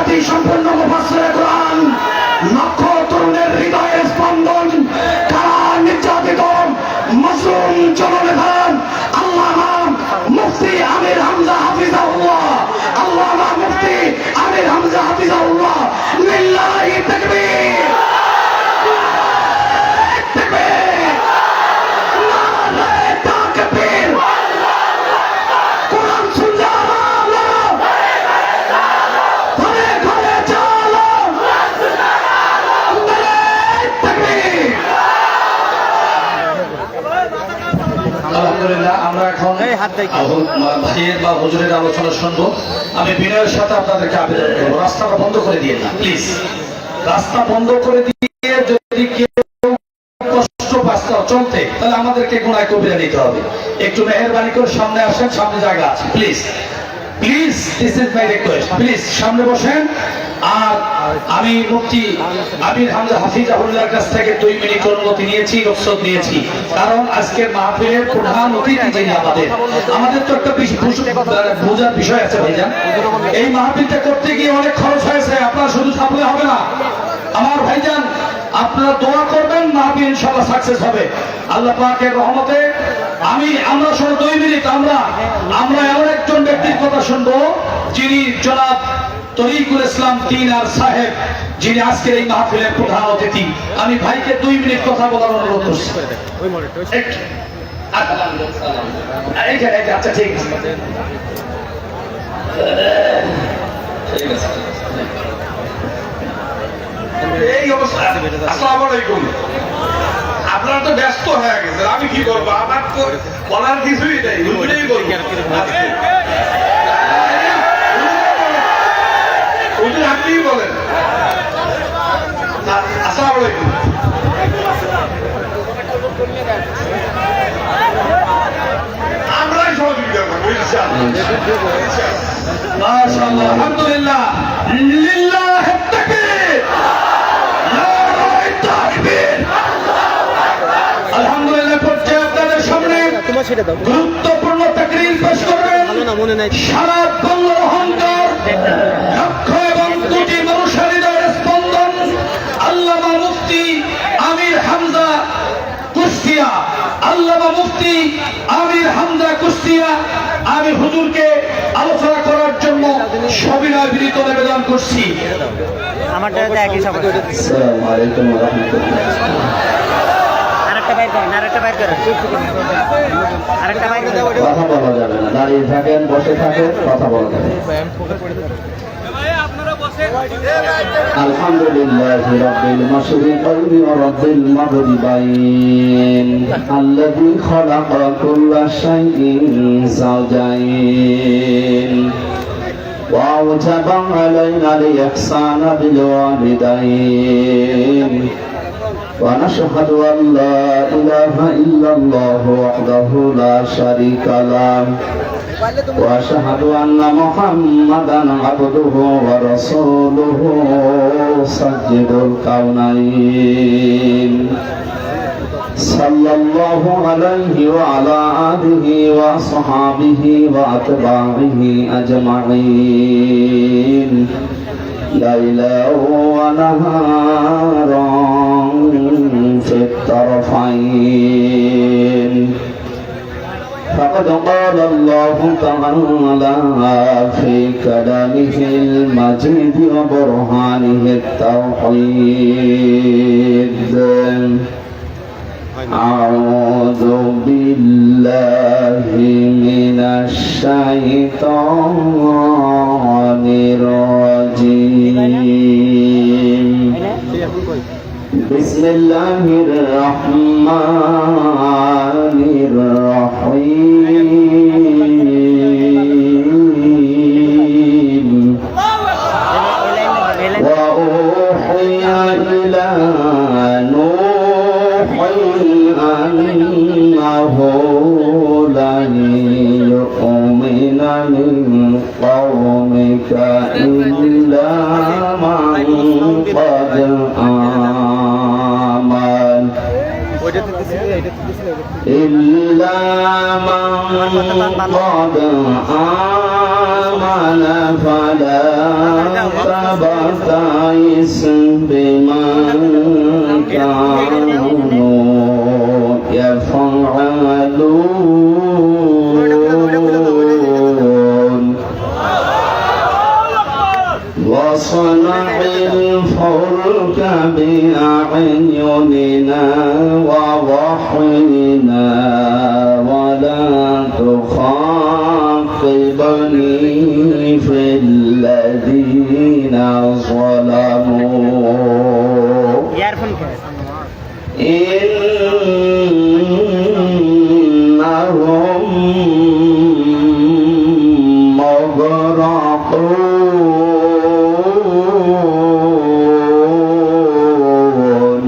খ্যাতি সম্পন্ন মুফাসসিরে কোরআন, লক্ষ তরুণের হৃদয়ের স্পন্দন, কারা নির্যাতিত মাসুম জননেতা আল্লামা মুফতি আমির হামজা হাফিজাহুল্লাহ, আল্লামা মুফতি আমির হামজা হাফিজাহুল্লাহ। লিল্লাহি তাকবীর, তাকবীর, নারায়ে তাকবীর। কোরআন সুন্নাহ ঘরে ঘরে চলো, নারায়ে তাকবীর। আলহামদুলিল্লাহ, আমরা এখন ভাইয়ের বা হুজুরের আলোচনা শুনবো। আমি বিনয়ের সাথে আপনাদেরকে আবেদন করবো, রাস্তাটা বন্ধ করে দিয়েন না প্লিজ। রাস্তা বন্ধ করে দিয়ে যদি কেউ কষ্ট পাচ্ছে চলতে, তাহলে আমাদেরকে গুনায় কবিরা নিতে হবে। একটু মেহেরবানি করে সামনে আসেন, সামনে জায়গা আছে, please please, this is my request, please সামনে বসেন। আর আমি মুফতি আমির হামজা হাফিজাহুল্লাহর কাছ থেকে 2 মিনিট অনুমতি নিয়েছি, রুখসত নিয়েছি, কারণ আজকের মাহফিলের প্রধান অতিথি যিনি আমাদের তো একটা বোঝার বিষয় আছে ভাইজান। এই মাহফিলটা করতে গিয়ে অনেক খরচ হয়েছে, আপনারা শুধু থাকলে হবে না আমার ভাইজান, আপনারা দোয়া করবেন, মাহফিল ইনশাআল্লাহ সাকসেস হবে আল্লাহ পাকের রহমতে। আমরা শুধু 2 মিনিট আমরা এমন একজন ব্যক্তির কথা শুনবো যিনি জনাব তরিকুল ইসলাম তিনার সাহেব, যিনি আজকের এই মাহফিলের প্রধান অতিথি। আমি ভাইকে 2 মিনিট কথা বলার অনুরোধ করছি। আচ্ছা ঠিক আছে, এই অবস্থা। আসসালামু আলাইকুম। আপনারা তো ব্যস্ত হয়ে গেছেন, আমি কি করবো? আমার তো বলার কিছুই নেই, হুজুরেই বলবো। হুজুর আপনিই বলেন। আসসালামু আলাইকুম। আমরাই সহযোগিতা করবো ইনশাআল্লাহ। মাশাআল্লাহ, আলহামদুলিল্লাহ, লিল্লাহি তাকবীর, নারায়ে তাকবীর। আলহামদুলিল্লাহ, পর্যায়ে আপনাদের সামনে গুরুত্বপূর্ণ তাকরীর পেশ করবেন সারা বাংলার অহংকার, লক্ষ এবং কোটি মানুষের হৃদয়ের স্পন্দন আল্লামা মুফতি আমির হামজা কুষ্টিয়া, আল্লামা মুফতি আমির হামজা কুষ্টিয়া। আমি হুজুরকে আলোচনা করার জন্য সবিনয় বিনীত নিবেদন করছি। আসসালামু আলাইকুম ওয়া রাহমাতুল্লাহ। কথা বলা যাবে না, দাঁড়িয়ে থাকেন, বসে থাকেন, কথা বলা যাবে। আলহামদুলিল্লাহি রাব্বিল মাশরিকাইনি ওয়া রাব্বিল মাগরিবাইন আল্লাযী খালাকা কুল্লা শাইইন যাওজাইন ওয়া আওজাবা আলাইনা লিহসানা বিল ওয়ালিদাইন ونشهد أن لا إله إلا الله وحده لا شريك له وأشهد أن محمدا عبده ورسوله سيد الكونين صلى الله عليه وعلى آله وأصحابه وأتباعه أجمعين ليلا ونهارا في الطرفين فقد قال الله تعالى في كلامه المجيد وبرهانه التوحيد أعوذ بالله من الشيطان الرجيم بسم الله الرحمن الرحيم وأوحي إلى نوح أنه لن يؤمن من قومك إلا من قد آمن إلا من قد آمن فلا فاستبتئس بما كانوا يفعلون وصنع الفلك بأعيننا ووحينا ولا تخاطبني في الذين ظلموا إنهم مغرقون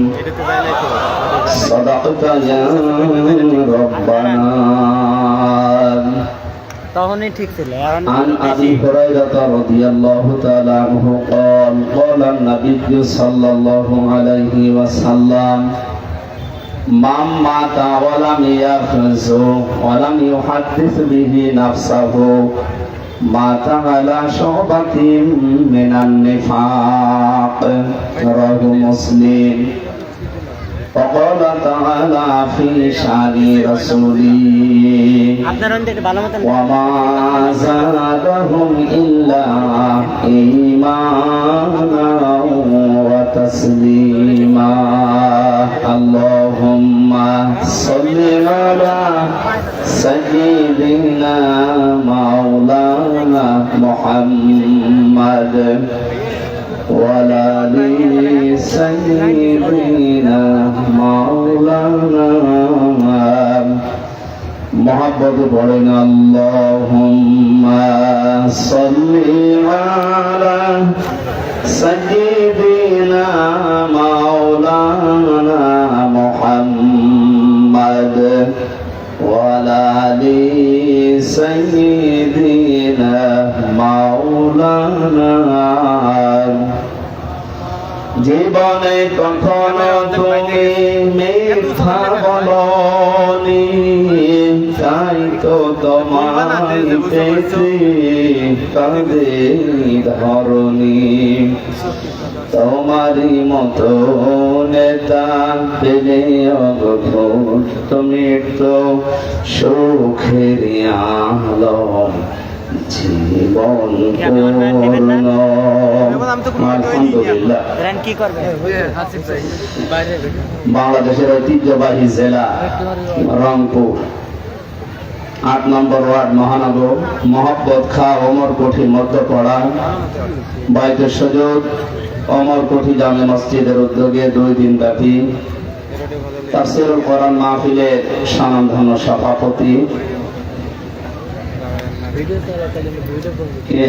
صدقت يا ربنا عن أبي هريرة رضي الله تعالى عنه قال قال النبي صلى الله عليه وسلم من مات ولم يحفظ ولم يحدث به نفسه مات على شعبة من النفاق رواه مسلم وقال تعالى في شأن رسوله وما زادهم إلا إيمانا وتسليما اللهم صل على سيدنا مولانا محمد وعلى آل سيدنا مولانا محبت পড়েন اللهم صل على سيدنا مولانا محمد وعلى آل سيدنا مولانا জীবনে কখনো তুমি মিথ্যা বলনি তাই তো তোমায় পেতে কাঁদে ধরনি তোমারই মতো নেতা পেলে অগভূত তুমি তো সুখের আলম জীবন পূর্ণ আলহামদুলিল্লাহ বাংলাদেশের ঐতিহ্যবাহী জেলা রংপুর ৮ নম্বর ওয়ার্ড মহানগর মোহাম্মদ খাঁ ওমরকোঠি মধ্যপাড়া বাইতুল সুজুদ ওমরকোঠি জামে মসজিদের উদ্যোগে ২ দিন ব্যাপী তাফসীরুল কোরআন মাহফিলের স্বনামধন্য সভাপতি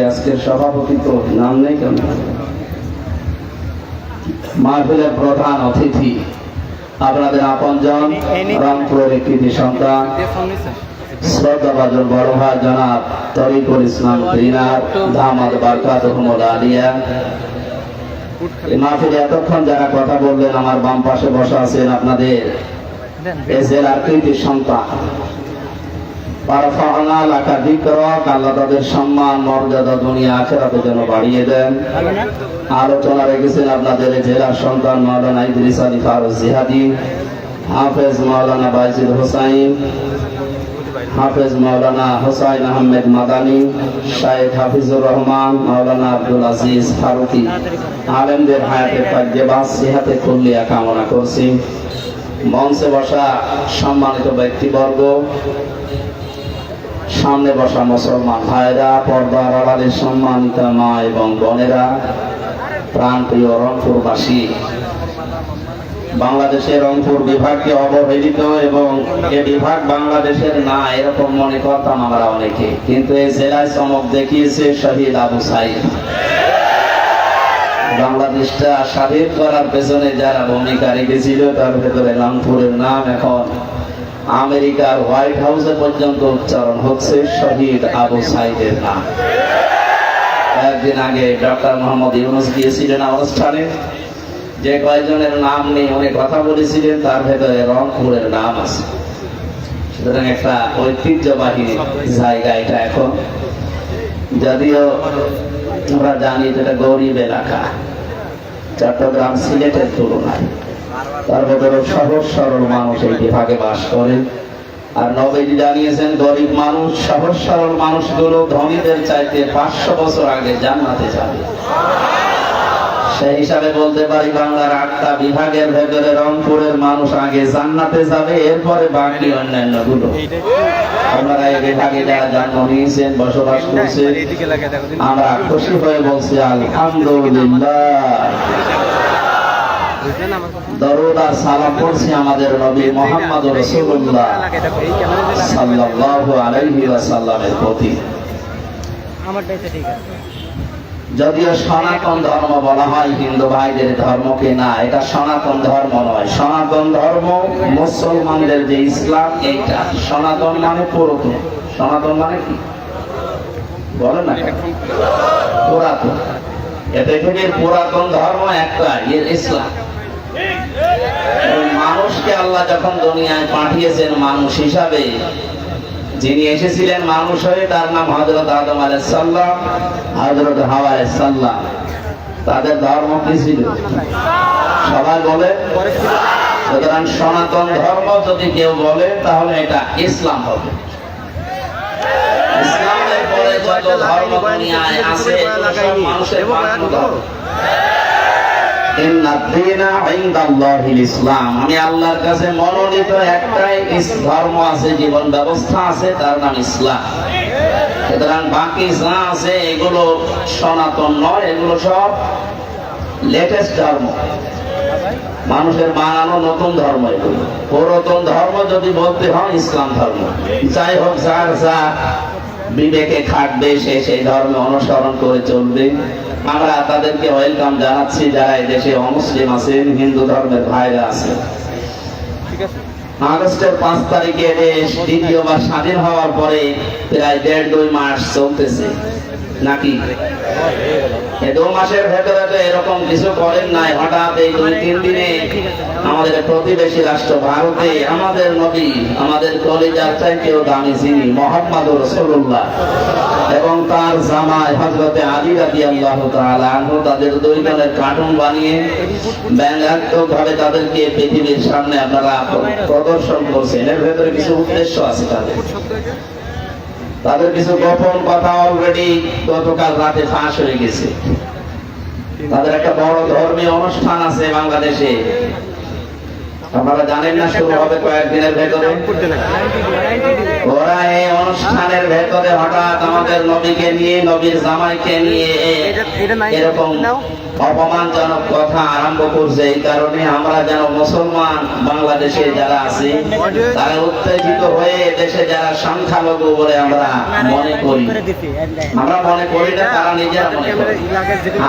আজকের সভাপতি তো নাম নেই কেন মাহফিলের প্রধান অতিথি আপনাদের আপনজন রংপুরের কৃতি সন্তান শ্রদ্ধাভাজন বড় ভাই জনাব তরিকুল ইসলাম দিনার দামাত বারকাতুহুমুল আলিয়া এই মাহফিলে এতক্ষণ যারা কথা বললেন আমার বাম পাশে বসা আছেন আপনাদের এই জেলার কৃতি সন্তান আল্লাহ তাদের সম্মান মর্যাদা দুনিয়া আখিরাতে যেন বাড়িয়ে দেন। আলোচনা রেখেছেন আপনাদের জেলার সন্তান মাওলানা ইদ্রিস আলী ফারুক জিহাদি, হাফেজ মাওলানা বাইজিদ হোসাইন, হাফেজ মাওলানা হোসাইন আহমেদ মাদানী, শাইখ হাফিজুর রহমান, মাওলানা আব্দুল আজিজ ফারুকি। আলেমদের হায়াতের কার্যবাস সিহাতে কুল্লিয়া কামনা করছি। মঞ্চে বসা সম্মানিত ব্যক্তিবর্গ, সামনে বসা মুসলমান ভাইরা, পর্দার আড়ালের সম্মানিত মা এবং বোনেরা, প্রাণপ্রিয় রংপুরবাসী, বাংলাদেশের রংপুর বিভাগকে অবহেলিত এবং এ বিভাগ বাংলাদেশের না এরকম মনে করতাম আমরা অনেকে, কিন্তু এই জেলায় চমক দেখিয়েছে শহীদ আবু সাইদ। বাংলাদেশটা স্বাধীন করার পেছনে যারা ভূমিকা রেখেছিল তার ভেতরে রংপুরের নাম এখন আমেরিকার হোয়াইট হাউসে পর্যন্ত উচ্চারণ হচ্ছে শহীদ আবু সাইদের নাম। একদিন আগে ডক্টর মোহাম্মদ ইউনূস গিয়েছিলেন অনুষ্ঠানে, যে কয়েকজনের নাম নিয়ে উনি কথা বলেছিলেন তার ভেতরে রংপুরের নাম আছে। সুতরাং একটা ঐতিহ্যবাহী জায়গা এটা। এখন যদিও আমরা জানি যেটা গরিব এলাকা চট্টগ্রাম সিলেটের তুলনায়, তার ভেতরে সহজ সরল মানুষ এই বিভাগে বাস করে। আর নবীজি জানিয়েছেন গরিব মানুষ, সহজ সরল মানুষগুলো ধনীদের চাইতে 500 বছর আগে জান্নাতে যাবে। সেই হিসাবে বলতে পারি বাংলার 8টা বিভাগের ভেতরে রংপুরের মানুষ আগে জান্নাতে যাবে, এরপরে বাকি অন্যান্য গুলো। আপনারা এই বিভাগে যারা জন্ম নিয়েছেন, বসবাস করছেন, আমরা খুশি হয়ে বলছি আলহামদুলিল্লাহ। দরুদ আর সালাম পড়ছি আমাদের নবী মুহাম্মদ রাসূলুল্লাহ সাল্লাল্লাহু আলাইহি ওয়াসাল্লামের প্রতি। যদিও সনাতন ধর্ম বলা হয় হিন্দু ভাইদের ধর্মকে, না, এটা সনাতন ধর্ম নয়। সনাতন ধর্ম মুসলমানদের যে ইসলাম, এইটা সনাতন মানে পুরাতন। সনাতন মানে কি বলে না, পুরাতন। এতে থেকে পুরাতন ধর্ম একটা ইসলাম। মানুষকে আল্লাহ যখন দুনিয়ায় পাঠিয়েছেন মানুষ হিসাবে, যিনি এসেছিলেন মানুষ হয়ে, তার নাম হযরত আদম আলাইহিস সালাম, হযরত হাওয়া আলাইহিস সালাম। তাদের ধর্ম কি ছিল? সবাই বলে। সুতরাং সনাতন ধর্ম যদি কেউ বলে তাহলে এটা ইসলাম হবে। ইসলামের পরে যত ধর্ম দুনিয়ায় আছে সব মানুষের বানানো ধর্ম। আমি আল্লাহর কাছে মনোনীত একটাই ধর্ম আছে, জীবন ব্যবস্থা আছে, তার নাম ইসলাম। সুতরাং বাকি যা আছে এগুলো সনাতন নয়, এগুলো সব লেটেস্ট ধর্ম, মানুষের বানানো নতুন ধর্ম। এগুলো পুরাতন ধর্ম যদি বলতে হয় ইসলাম ধর্ম। যাই হোক, যার যা বিবেকে খাটবে সে সেই ধর্ম অনুসরণ করে চলবে। আমরা তাদেরকে ওয়েলকাম জানাচ্ছি যারা এই দেশে অমুসলিম আছেন, হিন্দু ধর্মের ভাইরা আছেন। আগস্টের 5 তারিখে দেশ দ্বিতীয়বার স্বাধীন হওয়ার পরে প্রায় 1.5-2 মাস চলতেছে নাকি? এই 2 মাসের ভেতরে তো এরকম কিছু করেন নাই। হঠাৎ এই 2-3 দিনে আমাদের প্রতিবেশী রাষ্ট্র ভারতে আমাদের নবী, আমাদের কলিজার চাইতেও দামি যিনি মুহাম্মদ রাসূলুল্লাহ এবং তার জামাই হযরতে আলী রাদিয়াল্লাহু তাআলা আনহু, তাদের 2 জনের কার্টুন বানিয়ে ব্যঙ্গাত্মকভাবে তাদেরকে পৃথিবীর সামনে আপনারা প্রদর্শন করছেন। এর ভেতরে কিছু উদ্দেশ্য আছে তাদের কিছু গোপন কথা অলরেডি গতকাল রাতে ফাঁস হয়ে গেছে। তাদের একটা বড় ধর্মীয় অনুষ্ঠান আছে বাংলাদেশে, আপনারা জানেন না, শুরু হবে কয়েকদিনের ভেতরে। ওরা এই অনুষ্ঠানের ভেতরে হঠাৎ আমাদের নবীকে নিয়ে, নবীর জামাইকে নিয়ে এরকম অপমানজনক কথা আরম্ভ করছে। এই কারণে আমরা যেন মুসলমান বাংলাদেশে যারা আছি তারা উত্তেজিত হয়ে দেশে যারা সংখ্যালঘু বলে আমরা মনে করি, আমরা মনে করি না, তারা নিজেরা মনে করে।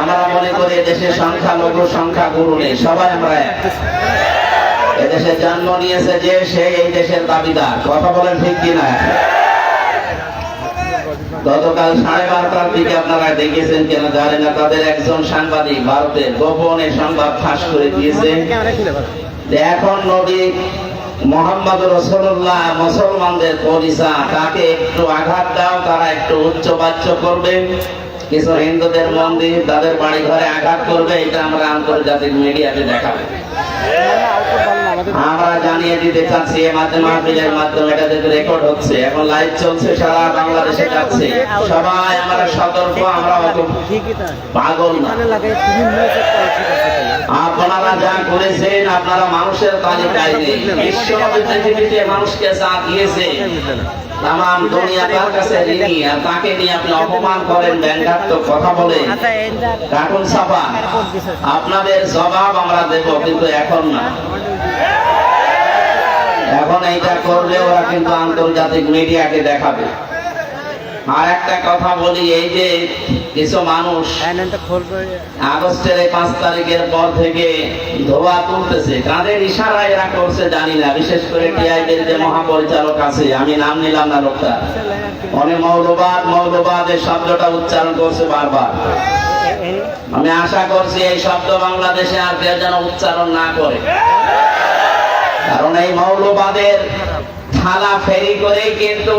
আমরা মনে করি দেশে সংখ্যালঘু সংখ্যাগুরু নেই, সবাই আমরা এক। এদেশে জন্ম নিয়েছে যে সে এই দেশের দাবিদার। কথা বলেন ঠিক কিনা? গতকাল 12:30টার দিকে আপনারা দেখেছেন কিনা জানেন না, তাদের একজন সাংবাদিক ভারতের গোপনে সংবাদ ফাঁস করে দিয়েছে যে এখন নবী মুহাম্মদ রাসূলুল্লাহ মুসলমানদের পরিচয়, তাকে একটু আঘাত দাও, তারা একটু উচ্চবাচ্য করবে। কিছু হিন্দুদের মন্দির, তাদের বাড়ি ঘরে আঘাত করবে, এটা আমরা আন্তর্জাতিক মিডিয়াতে দেখাবো। আমরা জানিয়ে দিতে চাচ্ছি এই মাহফিলের মাধ্যমে, এটা যেহেতু রেকর্ড হচ্ছে, এখন লাইভ চলছে, সারা বাংলাদেশে যাচ্ছে। সবাই আমরা সতর্ক, আমরা অত পাগল না। আপনারা যা করেছেন আপনারা মানুষের তালিকায় নেই। বিশ্বনবী পৃথিবীতে মানুষকে যা দিয়েছে তাম দুনিয়া তার কাছে ঋণী, আর তাকে নিয়ে আপনি অপমান করেন, ব্যঙ্গাত্মক কথা বলেন, কার্টুন ছাপান। আপনাদের জবাব আমরা দেব, কিন্তু এখন না। এখন এইটা করলে ওরা কিন্তু আন্তর্জাতিক মিডিয়াকে দেখাবে। আর একটা কথা বলি, এই যে কিছু মানুষ আগস্টের 5 তারিখের পর থেকে ধোয়া তুলতেছে, কাদের ইশারায় এরা করছে জানি না। বিশেষ করে টিআইবির যে মহাপরিচালক আছে, আমি নাম নিলাম না লোকটা, উনি মৌলবাদ এই শব্দটা উচ্চারণ করছে বারবার। আমি আশা করছি এই শব্দ বাংলাদেশে আর কেউ যেন উচ্চারণ না করে, কারণ এই মৌলবাদের থালা ফেরি করে কিন্তু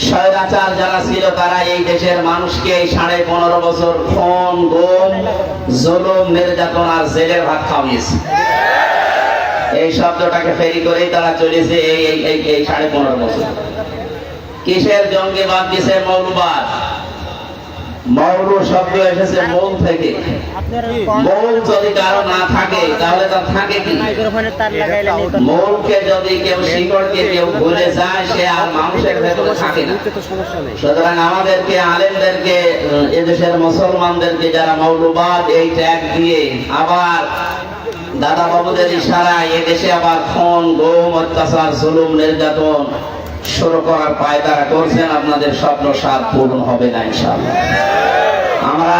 স্বৈরাচার যারা ছিল তারা এই দেশের মানুষকে এই 15.5 বছর খুন, গুম, জুলুম, নির্যাতন আর জেলের ভাত খাওয়িয়েছে। এই শব্দটাকে ফেরি করেই তারা চলেছে এই 15.5 বছর। কিসের জঙ্গিবাদ, কিসের মৌলবাদ? মৌল শব্দ এসেছে মূল থেকে। মূল যদি কারো না থাকে তাহলে তার থাকে কি? মূলকে যদি কেউ, শিকড়কে কেউ ভুলে যায়, সে আর মানুষের ভেতরে থাকে না। সুতরাং আমাদেরকে, আলেমদেরকে, এদেশের মুসলমানদেরকে যারা মৌলবাদ এই ট্যাগ দিয়ে আবার দাদা বাবুদের ইশারায় এদেশে আবার খুন, গুম, অত্যাচার, জুলুম, নির্যাতন শুরু করার পায়তারা করছেন, আপনাদের স্বপ্ন সাধ পূরণ হবে না ইনশাআল্লাহ। আমরা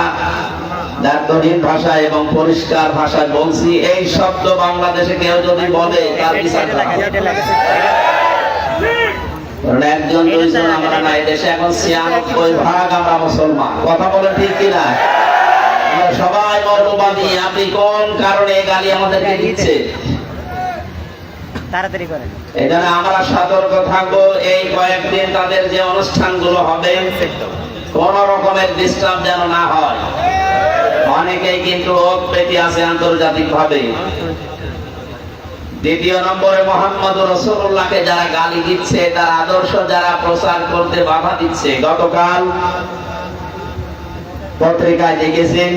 দার্থহীন ভাষায় এবং পরিষ্কার ভাষায় বলছি, এই শব্দ বাংলাদেশে কেউ যদি বলে তার বিচার করা হবে। কারণ একজন দুইজন আমরা না, এই দেশে এখন 96% আমরা মুসলমান। কথা বলে ঠিক কিনা? আমরা সবাই মৌলবাদী। আপনি কোন কারণে গালি আমাদেরকে দিচ্ছে? তাড়াতাড়ি করেন। এজন্য আমরা সতর্ক থাকবো। এই কয়েকদিন তাদের যে অনুষ্ঠানগুলো হবে, কোন রকমের ডিস্টার্ব যেন না হয়। অনেকেই কিন্তু ওত পেতে আছে আন্তর্জাতিক ভাবে। দ্বিতীয় নম্বরে মোহাম্মদ রাসূলুল্লাহকে যারা গালি দিচ্ছে, তার আদর্শ যারা প্রচার করতে বাধা দিচ্ছে, গতকাল পত্রিকায় দেখেছেন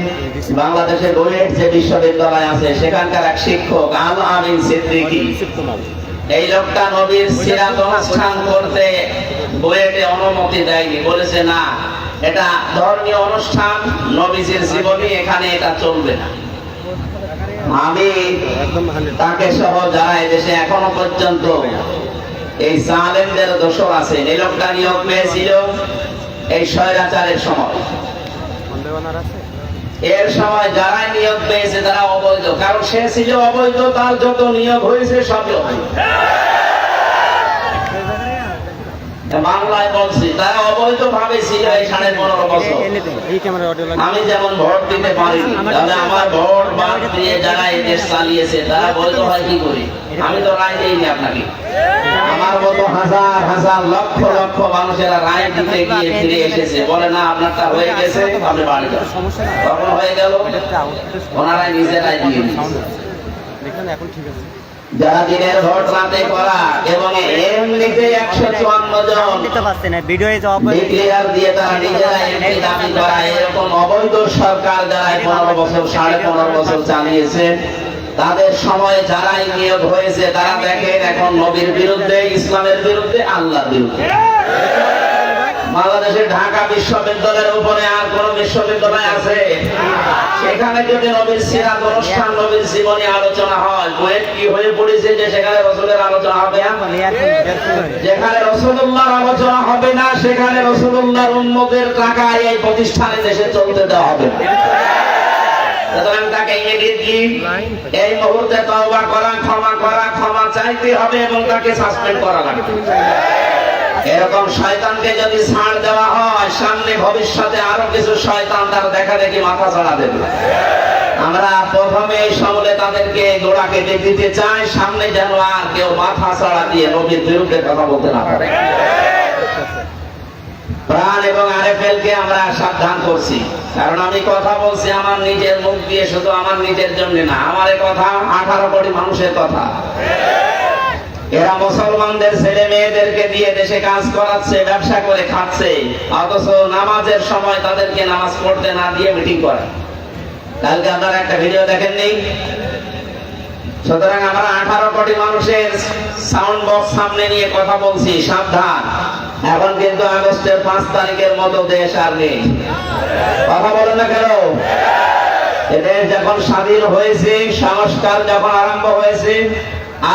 বাংলাদেশের বুয়েট যে বিশ্ববিদ্যালয় আছে সেখানকার এক শিক্ষক আল আমিন সিদ্দিকী, এই লোকটা নবীর সিরাত অনুষ্ঠান করতে বুয়েটে অনুমতি দেয়নি। বলেছে না, এটা ধর্মীয় অনুষ্ঠান, নবীজির জীবনী, এখানে এটা চলবে না। আমি তাকে সহ যারা এদেশে এখনো পর্যন্ত এই জালেমদের দোষর আছে, এই লোকটা নিয়োগ পেয়েছিল এই স্বৈরাচারের সময়। এর সময় যারাই নিয়োগ পেয়েছে তারা অবৈধ, কারণ সে ছিল অবৈধ, তার যত নিয়োগ হয়েছে সব অবৈধ। বাংলায় বলছি, তারা অবৈধ ভাবে ছিল এই 15.5 বছর। আমি যেমন ভোট দিতে পারিনি, তাহলে আমার ভোট বাদ দিয়ে যারা এই দেশ চালিয়েছে তারা বৈধ হয় কি করে? আমি তো রায় দিইনি আপনাকে। আমার মতো হাজার হাজার লক্ষ লক্ষ মানুষেরা রায় দিতে গিয়ে ফিরে এসেছে, বলে না আপনারটা হয়ে গেছে, আপনি বাড়ি যান। তখন হয়ে গেল, ওনারাই নিজেরাই দিয়ে দিয়েছে। যারা দিনের ভোট রাতে করা এবং এমনিতে 154 জন ডিক্লেয়ার দিয়ে তারা নিজেরা এমনি দাবি করা, এরকম অবৈধ সরকার যারা 15 বছর 15.5 বছর চালিয়েছে, তাদের সময় যারাই নিয়োগ হয়েছে তারা দেখেন এখন নবীর বিরুদ্ধে, ইসলামের বিরুদ্ধে, আল্লাহর বিরুদ্ধে। বাংলাদেশের ঢাকা বিশ্ববিদ্যালয়ের উপরে আর কোন বিশ্ববিদ্যালয় আছে? সেখানে যদি নবীর সিরাত অনুষ্ঠান, নবীর জীবনী আলোচনা হয়, বুয়েট কি হয়ে পড়েছে যে সেখানে রাসূলের আলোচনা হবে না? যেখানে রাসূলুল্লাহর আলোচনা হবে না, সেখানে রাসূলুল্লাহর উম্মতের টাকায় এই প্রতিষ্ঠানে দেশে চলতে দেওয়া হবে না। সুতরাং তাকে ইঙ্গিত কি? এই মুহূর্তে তওবা করা, ক্ষমা চাইতে হবে এবং তাকে সাসপেন্ড করা লাগবে। এরকম শয়তানকে যদি ছাড় দেওয়া হয়, সামনে ভবিষ্যতে আরো কিছু শয়তান তার দেখা দেখি মাথা চড়া দেবে। আমরা প্রথমে এই সমলে তাদেরকে গোড়া কেটে দিতে চাই, সামনে যেন আর কেউ মাথা চড়া দিয়ে নবীর বিরুদ্ধে কথা বলতে না পারে। প্রাণ এবং আরএফএল কে আমরা সাবধান করছি, কারণ আমি কথা বলছি আমার নিজের মুখ দিয়ে, শুধু আমার নিজের জন্য না, আমার এই কথা 18 কোটি মানুষের কথা। এরা মুসলমানদের ছেলে মেয়েদেরকে দিয়ে দেশে কাজ করাচ্ছে, ব্যবসা করে খাচ্ছে, অথচ নামাজের সময় তাদেরকে নামাজ পড়তে না দিয়ে মিটিং করে। কালকে আপনারা একটা ভিডিও দেখেননি? সুতরাং আমরা 18 কোটি মানুষের সাউন্ড বক্স সামনে নিয়ে কথা বলছি, সাবধান। এখন কিন্তু আগস্টের 5 তারিখের মতো দেশ আর নেই। কথা বলে না কেন? এদের যখন স্বাধীন হয়েছে, সংস্কার যখন আরম্ভ হয়েছে,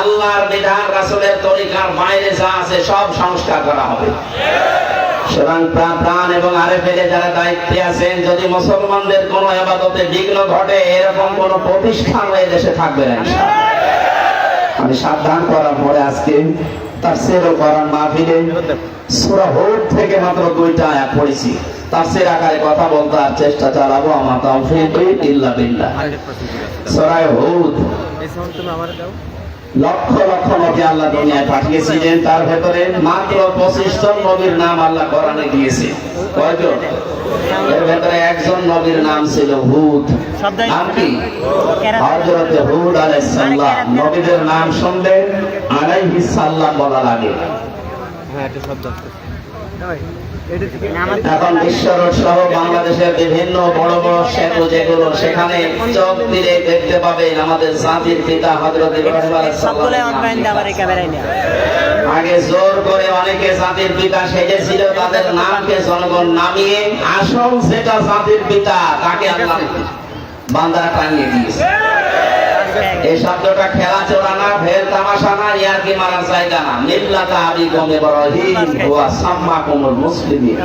আল্লাহর বিধান, রাসূলের তরিকার বাইরে যা আছে সব সংস্কার করা হবে। সুতরাং প্রাণ এবং আরএফএলে যারা দায়িত্বে আছেন, যদি মুসলমানদের কোনো ইবাদতে বিঘ্ন ঘটে, এরকম কোনো প্রতিষ্ঠান এই দেশে থাকবে না। আমি সাবধান করার পরে আজকে তাফসীর ও কোরআন মাহফিলে সূরা হুদ থেকে মাত্র 2টা আয়াত পড়েছি। তাফসীর আকারে কথা বলতে আর চেষ্টা চালাবো, আমার তাওফীক ইল্লা বিল্লাহ। সূরা হুদ লক্ষ লক্ষ নবী আল্লাহ দুনিয়ায় পাঠিয়েছিলেন, তার ভেতরে মাত্র 25 জন নবীর নাম আল্লাহ কোরআনে দিয়েছে। কয়জন? এর ভেতরে একজন নবীর নাম ছিল হুদ। নাম কি? হযরত হুদ আলাইহিস সালাম। নবীদের নাম শুনলে আলাইহিস সালাম বলা লাগে। এখন বিশ্বরোড সহ বাংলাদেশের বিভিন্ন বড় বড় সেতু যেগুলো, সেখানে চোখ দিলে দেখতে পাবেন আমাদের জাতির পিতা হযরত ইব্রাহিম আলাইহিস সালাম। আগে জোর করে অনেকে জাতির পিতা সেজেছিল, তাদের নামকে জনগণ নামিয়ে আসল যেটা জাতির পিতা তাকে আল্লাহ বান্দারা টাঙিয়ে দিয়েছে। এই শব্দটা খেলা চোরা না, ভেল তামাশা না, ইয়ারকি মারার জায়গা না। মিল্লাতা আবিকুম ইব্রাহিম ওয়া সাম্মাকুমুল মুসলিমিন।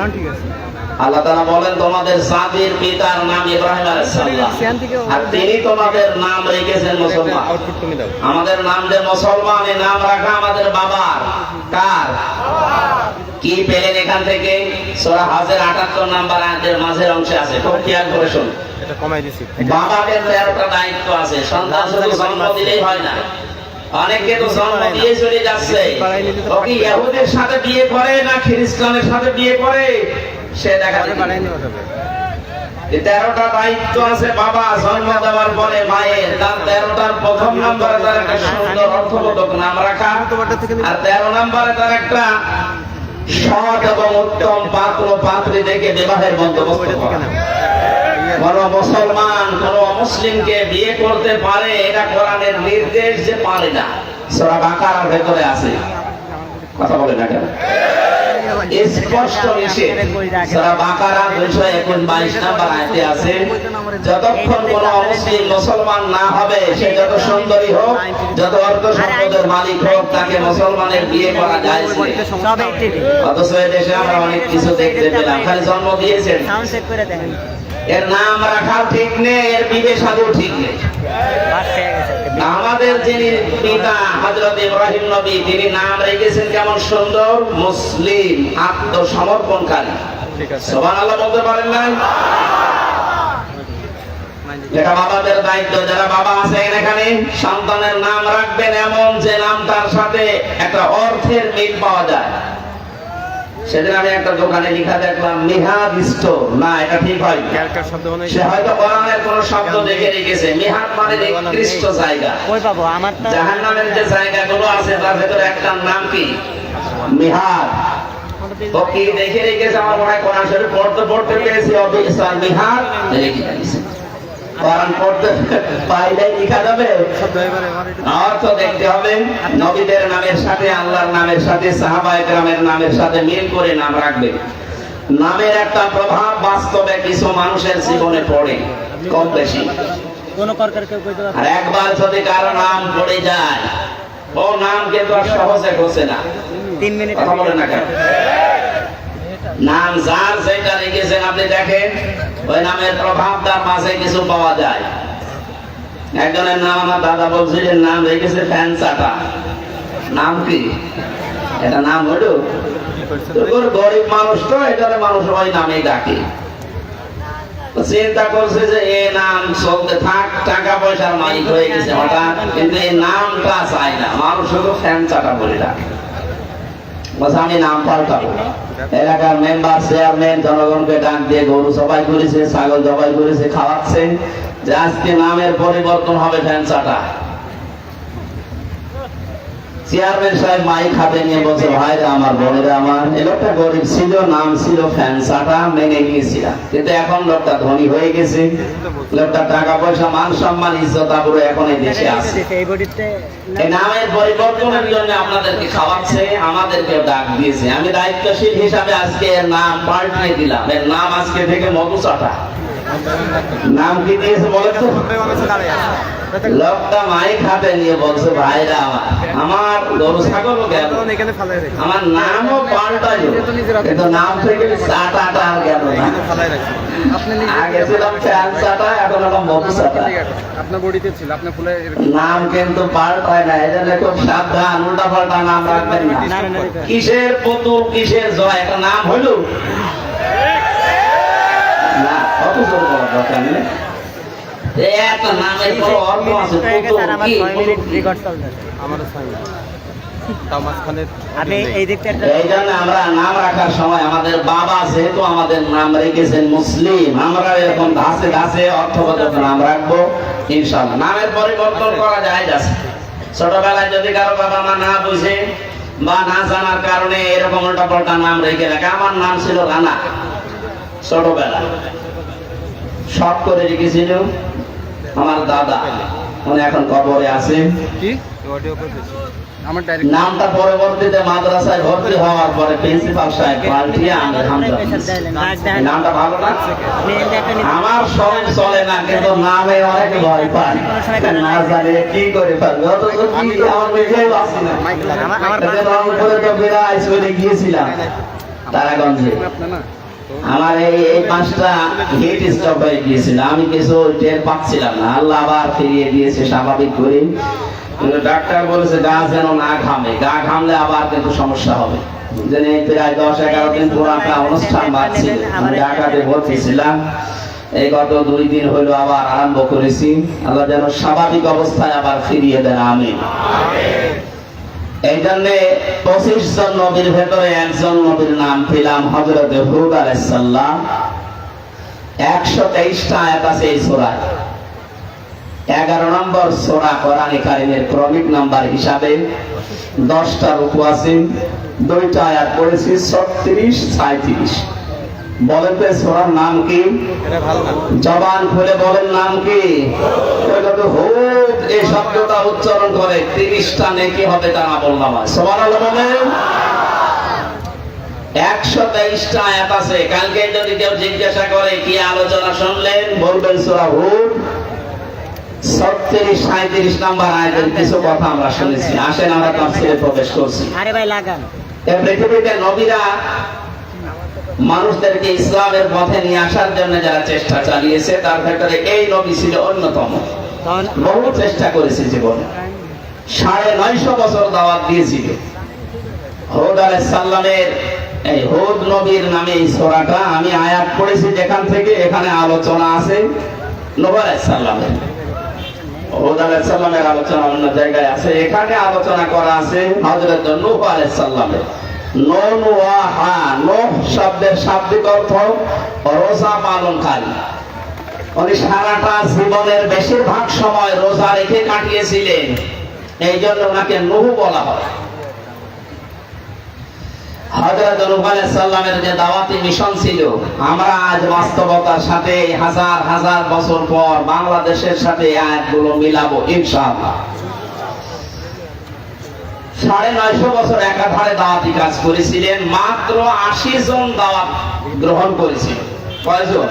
আল্লাহ তাআলা বলেন তোমাদের জাতির পিতার নাম ইব্রাহিম আলাইহিস সালাম, আর তিনি তোমাদের নাম রেখেছেন মুসলমান। আমাদের নাম যে মুসলমান, এই নাম রাখা আমাদের বাবার। কার? কি পেলেন এখান থেকে? সূরা হজের 78 নম্বর আয়াতের মাঝের অংশে আছে, খুব খেয়াল করে শুনুন। বাবাদের 13টা দায়িত্ব আছে। সন্তান শুধু জন্ম দিলেই হয় না, অনেকে তো জন্ম দিয়ে চলে যাচ্ছে। ও কি ইহুদের সাথে বিয়ে করে না খ্রিস্টানের সাথে বিয়ে করে সে দেখা যায়। 13টা দায়িত্ব আছে বাবা জন্ম দেওয়ার পরে মায়ের। তার 13টার প্রথম নম্বরে তার একটা সুন্দর অর্থবোধক নাম রাখা, আর 13 নম্বরে তার একটা সৎ এবং উত্তম পাত্র পাত্রী দেখে বিবাহের বন্দোবস্ত করা। কোন মুসলমান কোন অমুসলিমকে বিয়ে করতে পারে, এটা কোরআনের নির্দেশ যে পারে না। সূরা বাকারার ভেতরে আছে, কথা বলে না কেন? স্পষ্ট নিষেধ। সূরা বাকারা 221-22 নম্বর আয়াতে আছে, যতক্ষণ কোন অমুসলিম মুসলমান না হবে, সে যত সুন্দরী হোক, যত অর্থ সম্পদের মালিক হোক, তাকে মুসলমানের বিয়ে করা যায় না। অথচ এই দেশে আমরা অনেক কিছু দেখতে পেলাম, খালি জন্ম দিয়েছেন, এর নাম রাখাও ঠিক নেই, এর বিবেচনাও ঠিক নেই। আমাদের যিনি পিতা হযরত ইব্রাহিম নবী, তিনি নাম রেখেছেন কেমন সুন্দর, মুসলিম, আত্মসমর্পণকারী। সুবহানাল্লাহ বলতে পারেন না? এটা বাবাদের দায়িত্ব। যারা বাবা আছেন এখানে, সন্তানের নাম রাখবেন এমন যে নামটার সাথে একটা অর্থের মিল পাওয়া যায়। সেদিন আমি একটা দোকানে লেখা দেখলাম মিহাদ স্টোর, না এটা ঠিক হয়। সে হয়তো কোরআনের কোন শব্দ দেখে রেখেছে। মিহাদ মানে নিকৃষ্ট জায়গা। জাহান্নামের যে জায়গাগুলো আছে তার ভেতরে একটা নাম কি? মিহাদ। তো কি দেখে রেখেছে? আমার মনে হয় কোরআন শরীফ পড়তে পড়তে পেয়েছি, অবিসাল মিহাদ রেখে দিয়েছে। কোরআন পড়তে পাইলেই লেখা যাবে, অর্থ দেখতে হবে। নবীদের নামের সাথে, আল্লাহর নামের সাথে, সাহাবায়ে কেরামের নামের সাথে মিল করে নাম রাখবে। নামের একটা প্রভাব বাস্তবে কিছু মানুষের জীবনে পড়ে, কম বেশি। আর একবার যদি কারো নাম পড়ে যায়, ও নাম কিন্তু আর সহজে ঘোষে না। 3 মিনিট কথা বলে না কেন? নাম যার যেটা রেখেছেন আপনি দেখেন, ওই নামের প্রভাব তার মাঝে কিছু পাওয়া যায়। একজনের নাম আমার দাদা বলছিলেন, নাম রেখেছে ফ্যান চাটা। নাম কি? এটা নাম হলো গরিব মানুষ, তো এটা মানুষ ওই নামে ডাকে। চিন্তা করছে যে এ নাম চলতে থাক, টাকা পয়সার মালিক হয়ে গেছে হঠাৎ, কিন্তু এই নামটা চাই না, মানুষ শুধু ফ্যান চাটা বলে ডাকে। আমি নাম পাল্টাবো। এলাকার মেম্বার, চেয়ারম্যান জনগণকে ডাক দিয়ে গরু জবাই করেছে, ছাগল জবাই করেছে, খাওয়াচ্ছে যে আজকে নামের পরিবর্তন হবে ফ্যান চাটা। চেয়ারম্যান সাহেব মাইক হাতে নিয়ে বলছে, ভাইরা আমার, বোনেরা আমার, এই লোকটা গরিব ছিল, নাম ছিল ফ্যান চাটা, মেনে নিয়েছিলাম, কিন্তু এখন লোকটা ধনী হয়ে গেছে, লোকটা টাকা পয়সা, মান সম্মান, ইজ্জত আবরু এখন এই দেশে আছে। এই নামের পরিবর্তনের জন্য আপনাদেরকে খাওয়াচ্ছে, আমাদেরকে ডাক দিয়েছে। আমি দায়িত্বশীল হিসাবে আজকে এর নাম পাল্টিয়ে দিলাম। এর নাম আজকে থেকে মধু চাটা। নাম কি দিয়েছে বলে তো? লোকটা মাইক হাতে নিয়ে বলছে, ভাইরা আমার, আমার গরু ছাগল গেল, আমার নামও পাল্টাইল, কিন্তু নাম থেকে চাটাটা আর গেল না। আগে ছিলাম ফ্যান চাটা, এখন হলাম মধু চাটা। নাম কিন্তু পাল্টায় না, এই জন্য খুব সাবধান, উল্টা পাল্টা নাম রাখবেন না। কিসের পুতুল, কিসের জয়, একটা নাম হইল না, অত জোর করার দরকার নেই। এত নামের বড় অর্থ আছে পুতুল কি এই জন্য আমরা নাম রাখার সময় আমাদের বাবা যেহেতু আমাদের নাম রেখেছেন মুসলিম, আমরা এরকম ধাসে ধাসে অর্থবোধক নাম রাখবো ইনশাআল্লাহ। নামের পরিবর্তন করা যায় যাচ্ছে। ছোটবেলায় যদি কারো বাবা মা না বুঝে বা না জানার কারণে এরকম উল্টা পাল্টা নাম রেখে রাখে। আমার নাম ছিল রানা, ছোটবেলা শখ করে রেখেছিল আমার দাদা, উনি এখন কবরে আছে। নামটা পরবর্তীতে মাদ্রাসায় ভর্তি হওয়ার পরে প্রিন্সিপাল সাহেব পাল্টিয়ে আমি হামজা। নামটা ভালো না, আমার শরীর চলে না কিন্তু নামে অনেক ভয় পায়, না জানে কি করে পারবে। অথচ কি আমার নিজেই বাঁচি না। রংপুরে তো বিরাজ করে গিয়েছিলাম তারাগঞ্জে, আমার এই 5টা হিট স্টপ হয়ে গিয়েছিল, আমি কিছু টের পাচ্ছিলাম না। আল্লাহ আবার ফিরিয়ে দিয়েছে স্বাভাবিক করে। কিন্তু ডাক্তার বলেছে গা যেন না ঘামে, গা ঘামলে আবার কিন্তু সমস্যা হবে। যেন প্রায় 10-11 দিন পুরাটা অনুষ্ঠান বাড়ছিল, আমি ঢাকাতে ভর্তি ছিলাম। এই গত 2 দিন হলো আবার আরম্ভ করেছি। আল্লাহ যেন স্বাভাবিক অবস্থায় আবার ফিরিয়ে দেন, আমিন। এই জন্য 25 জন নবীর ভেতরে একজন নবীর নাম পেলাম হযরত হুদ আলাইহিস সালাম। 123টা আয়াত আছে এই সূরায়। 11 নম্বর সূরা কোরআনে কারীমের ক্রমিক নাম্বার হিসাবে 10টা রুকু আছে। 2টা আয়াত পড়েছি 36-37। বলেন তো সূরার নাম কি? জবান খুলে বলেন নাম কি? হুদ এই শব্দটা উচ্চারণ করে 30টা নেকি হবে, তা না বললাম। সুবহানাল্লাহ বলেন। 123টা আয়াত আছে। কালকে যদি কেউ জিজ্ঞাসা করে কি আলোচনা শুনলেন, বলবেন সূরা হুদ 36-37 নাম্বার আয়াতের কিছু কথা আমরা শুনেছি। আসেন আমরা তাফসীরে প্রবেশ করছি। আরে ভাই লাগান। এই পৃথিবীতে নবীরা মানুষদেরকে ইসলামের পথে নিয়ে আসার জন্য যারা চেষ্টা চালিয়েছে তার ভেতরে এই নবী ছিল অন্যতম। বহু চেষ্টা করেছে জীবনে, 950 বছর দাওয়াত দিয়েছিল। হুদ আলাইহিস সালামের এই হুদ নবীর নামে এই সূরাটা আমি আয়াত পড়েছি যেখান থেকে এখানে আলোচনা আছে নূহ আলাইহিস সালামের। হুদ আলাইহিস সালামের আলোচনা অন্য জায়গায় আছে, এখানে আলোচনা করা আছে হযরত নূহ আলাইহিস সালামের। নূহ শব্দের শাব্দিক অর্থ রোজা পালনকারী। উনি সারাটা জীবনের বেশিরভাগ সময় রোজা রেখে কাটিয়েছিলেন, এই জন্য ওনাকে নূহ বলা হয়। হযরত নূহ আলাইহিস সালামের যে দাওয়াতি মিশন ছিল, আমরা আজ বাস্তবতার সাথে হাজার হাজার বছর পর বাংলাদেশের সাথে আয়াতগুলো মিলাবো ইনশাআল্লাহ। 950 বছর একাধারে দাওয়াতি কাজ করেছিলেন, মাত্র 80 জন দাওয়াত গ্রহণ করেছিল। কয়জন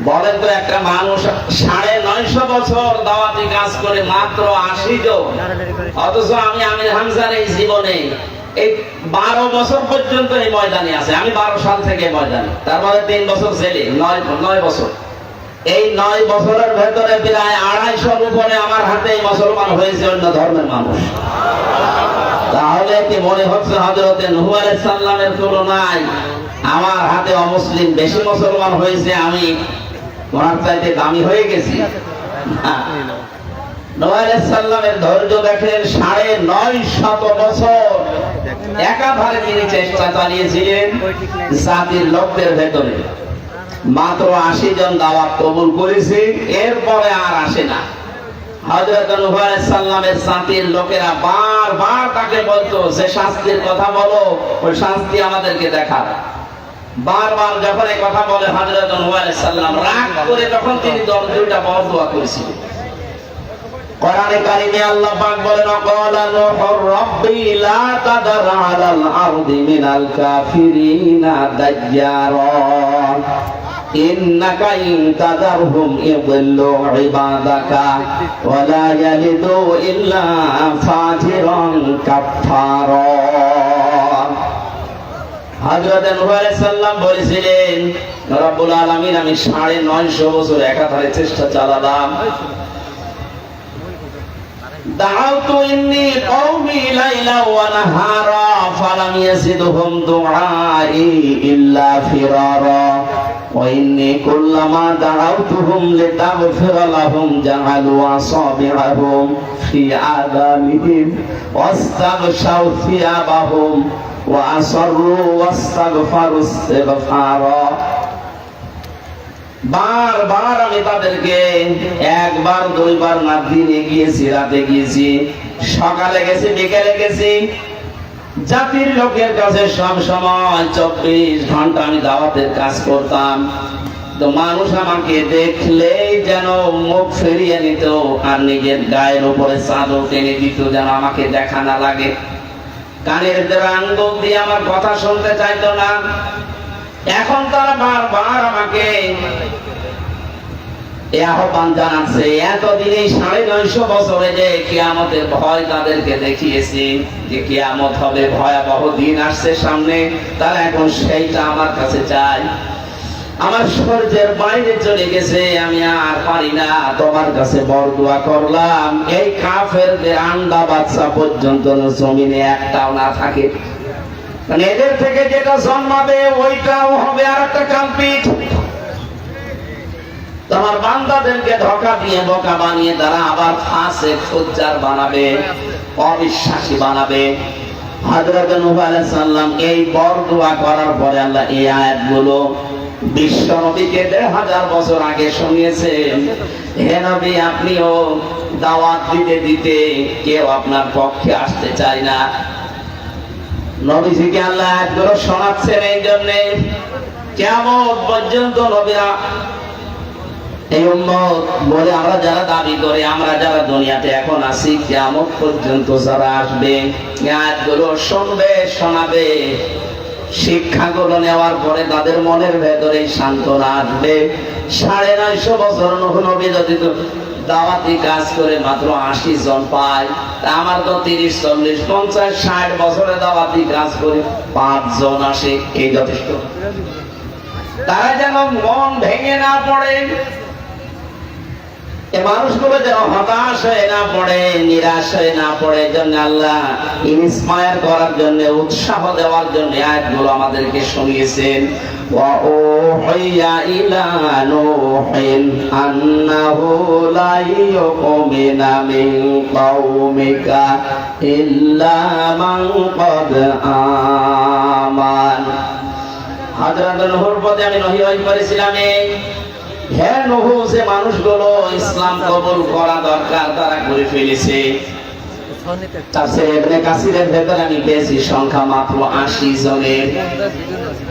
বলেন তো? একটা মানুষ 950 বছর দাওয়াতি কাজ করে মাত্র 80 জন। অথচ আমি আমির হামজার এই জীবনে এই 12 বছর পর্যন্ত এই ময়দানে আছে। আমি 12 সাল থেকে ময়দানে, তার মধ্যে 3 বছর জেলে, 9 বছর। এই 9 বছরের ভেতরে প্রায় 250 উপরে আমার হাতে মুসলমান হয়েছে অন্য ধর্মের মানুষ। তাহলে কি মনে হচ্ছে হযরত নূহ আলাইহিস সালামের তুলনায় আমার হাতে অমুসলিম বেশি মুসলমান হয়েছে, আমি ওনার চাইতে দামি হয়ে গেছি? নূহ আলাইহিস সালামের ধৈর্য দেখেন, 950 বছর একাধারে তিনি চেষ্টা চালিয়েছিলেন জাতির লোকদের ভেতরে। মাত্র 80 জন দাওয়াত কবুল করেছে, এরপরে আর আসে না। হযরত নূহ আলাইহিস সালামের জাতির লোকেরা বারবার তাকে বলতো যে শাস্তির কথা বলো, ওই শাস্তি আমাদেরকে দেখা। বারবার যখন এই কথা বলে হযরত নূহ আলাইহিস সালাম রাগ করে, তখন তিনি 2টা বদদোয়া করেছিলেন। কোরআনে কারিমে আল্লাহ পাক বলেন, ক্বালা নূহুর রাব্বি লা তাদার আলাল আরদি মিনাল কাফিরিনা দাজ্জারা ইন্নাকা ইন তাদারহুম ইযিল্লু ইবাদাকা ওয়া লা ইয়ালিদু ইল্লা ফাজিরান কাফফারা। হযরত নূহ আলাইহিস সালাম বলেছিলেন, রব্বুল আলামিন আমি 950 বছর একাধারে চেষ্টা চালালাম, دعوت إني قومي ليلا ونهارا فلم يزدهم دعائي إلا فرارا وإني كلما دعوتهم لتغفر لهم جعلوا أصابعهم في آذانهم واستغشوا ثيابهم وأصروا واستغفروا استغفارا বারবার আমি তাদেরকে একবার দুইবার না দিনে গিয়েছি, রাতে গিয়েছি, সকালে গেছি, বিকেলে গেছি। জাতির লোকের কাছে সব সময় 24 ঘন্টা আমি দাওয়াতের কাজ করতাম। তো মানুষ আমাকে দেখলেই যেন মুখ ফিরিয়ে নিত আর নিজের গায়ের উপরে চাদর টেনে দিত যেন আমাকে দেখা না লাগে। কানের আঙ্গুল দিয়ে আমার কথা শুনতে চাইতো না। এখন তারা বারবার আমাকে আহ্বান জানাচ্ছে। এতদিনে 950 বছরে যে কিয়ামতের ভয় তাদেরকে দেখিয়েছি, যে কিয়ামত হবে, ভয়াবহ দিন আসছে সামনে, তারা এখন সেইটা আমার কাছে চায়। আমার সহ্যের বাইরে চলে গেছে, আমি আর পারি না। তোমার কাছে বরদোয়া করলাম এই কাফেরদের আন্ডা বাচ্চা পর্যন্ত জমিনে একটাও না থাকে। মানে এদের থেকে যেটা জন্মাবে ওইটাও হবে আর একটা কালপিট। তোমার বান্দাদেরকে ধোঁকা দিয়ে বোকা বানিয়ে তারা আবার ফাসিক ফুজ্জার বানাবে, অবিশ্বাসী বানাবে। হযরত নূহ আলাইহিস সালাম এই বরদোয়া করার পরে আল্লাহ এই আয়াতগুলো বিশ্ব নবীকে 1000 বছর আগে শুনিয়েছেন। হে নবী, আপনিও দাওয়াত দিতে দিতে কেউ আপনার পক্ষে আসতে চায় না। নবীজিকে আল্লাহ আয়াতগুলো শোনাচ্ছেন এই জন্য কিয়ামত পর্যন্ত নবীরা এই উম্মত বলে আমরা যারা দাবি করে, আমরা যারা দুনিয়াতে এখন আছি, কিয়ামত পর্যন্ত যারা আসবে আয়াতগুলো শুনবে, শোনাবে, শিক্ষাগুলো নেওয়ার পরে তাদের মনের ভেতরে সান্ত্বনা আসবে। 950 বছর নূহ নবী যদি দাওয়াতি কাজ করে মাত্র 80 জন পায়, তা আমার তো 30, 40, 50, 60 বছরে দাওয়াতি কাজ করে 5 জন আসে, এই যথেষ্ট। তারা যেন মন ভেঙে না পড়ে, এই মানুষগুলো যেন হতাশ হয়ে না পড়ে, নিরাশ হয়ে না পড়ে, জন্য আল্লাহ ইন্সপায়ার করার জন্য, উৎসাহ দেওয়ার জন্য আয়াতগুলো আমাদেরকে শুনিয়েছেন। وَأُوحِيَ إِلَى نُوحٍ أَنَّهُ لَا يُؤْمِنَ مِنْ قَوْمِكَ إِلَّا مَنْ قَدْ آمَنَ। হযরত নূহর প্রতি আমি নহিওয়াই করেছিলাম, হে নূহ, যে মানুষগুলো ইসলাম কবুল করা দরকার তারা করে ফেলেছে। তাফসীর ইবনে কাসিরের ভেতরে আমি পেয়েছি সংখ্যা মাত্র 80 জনের।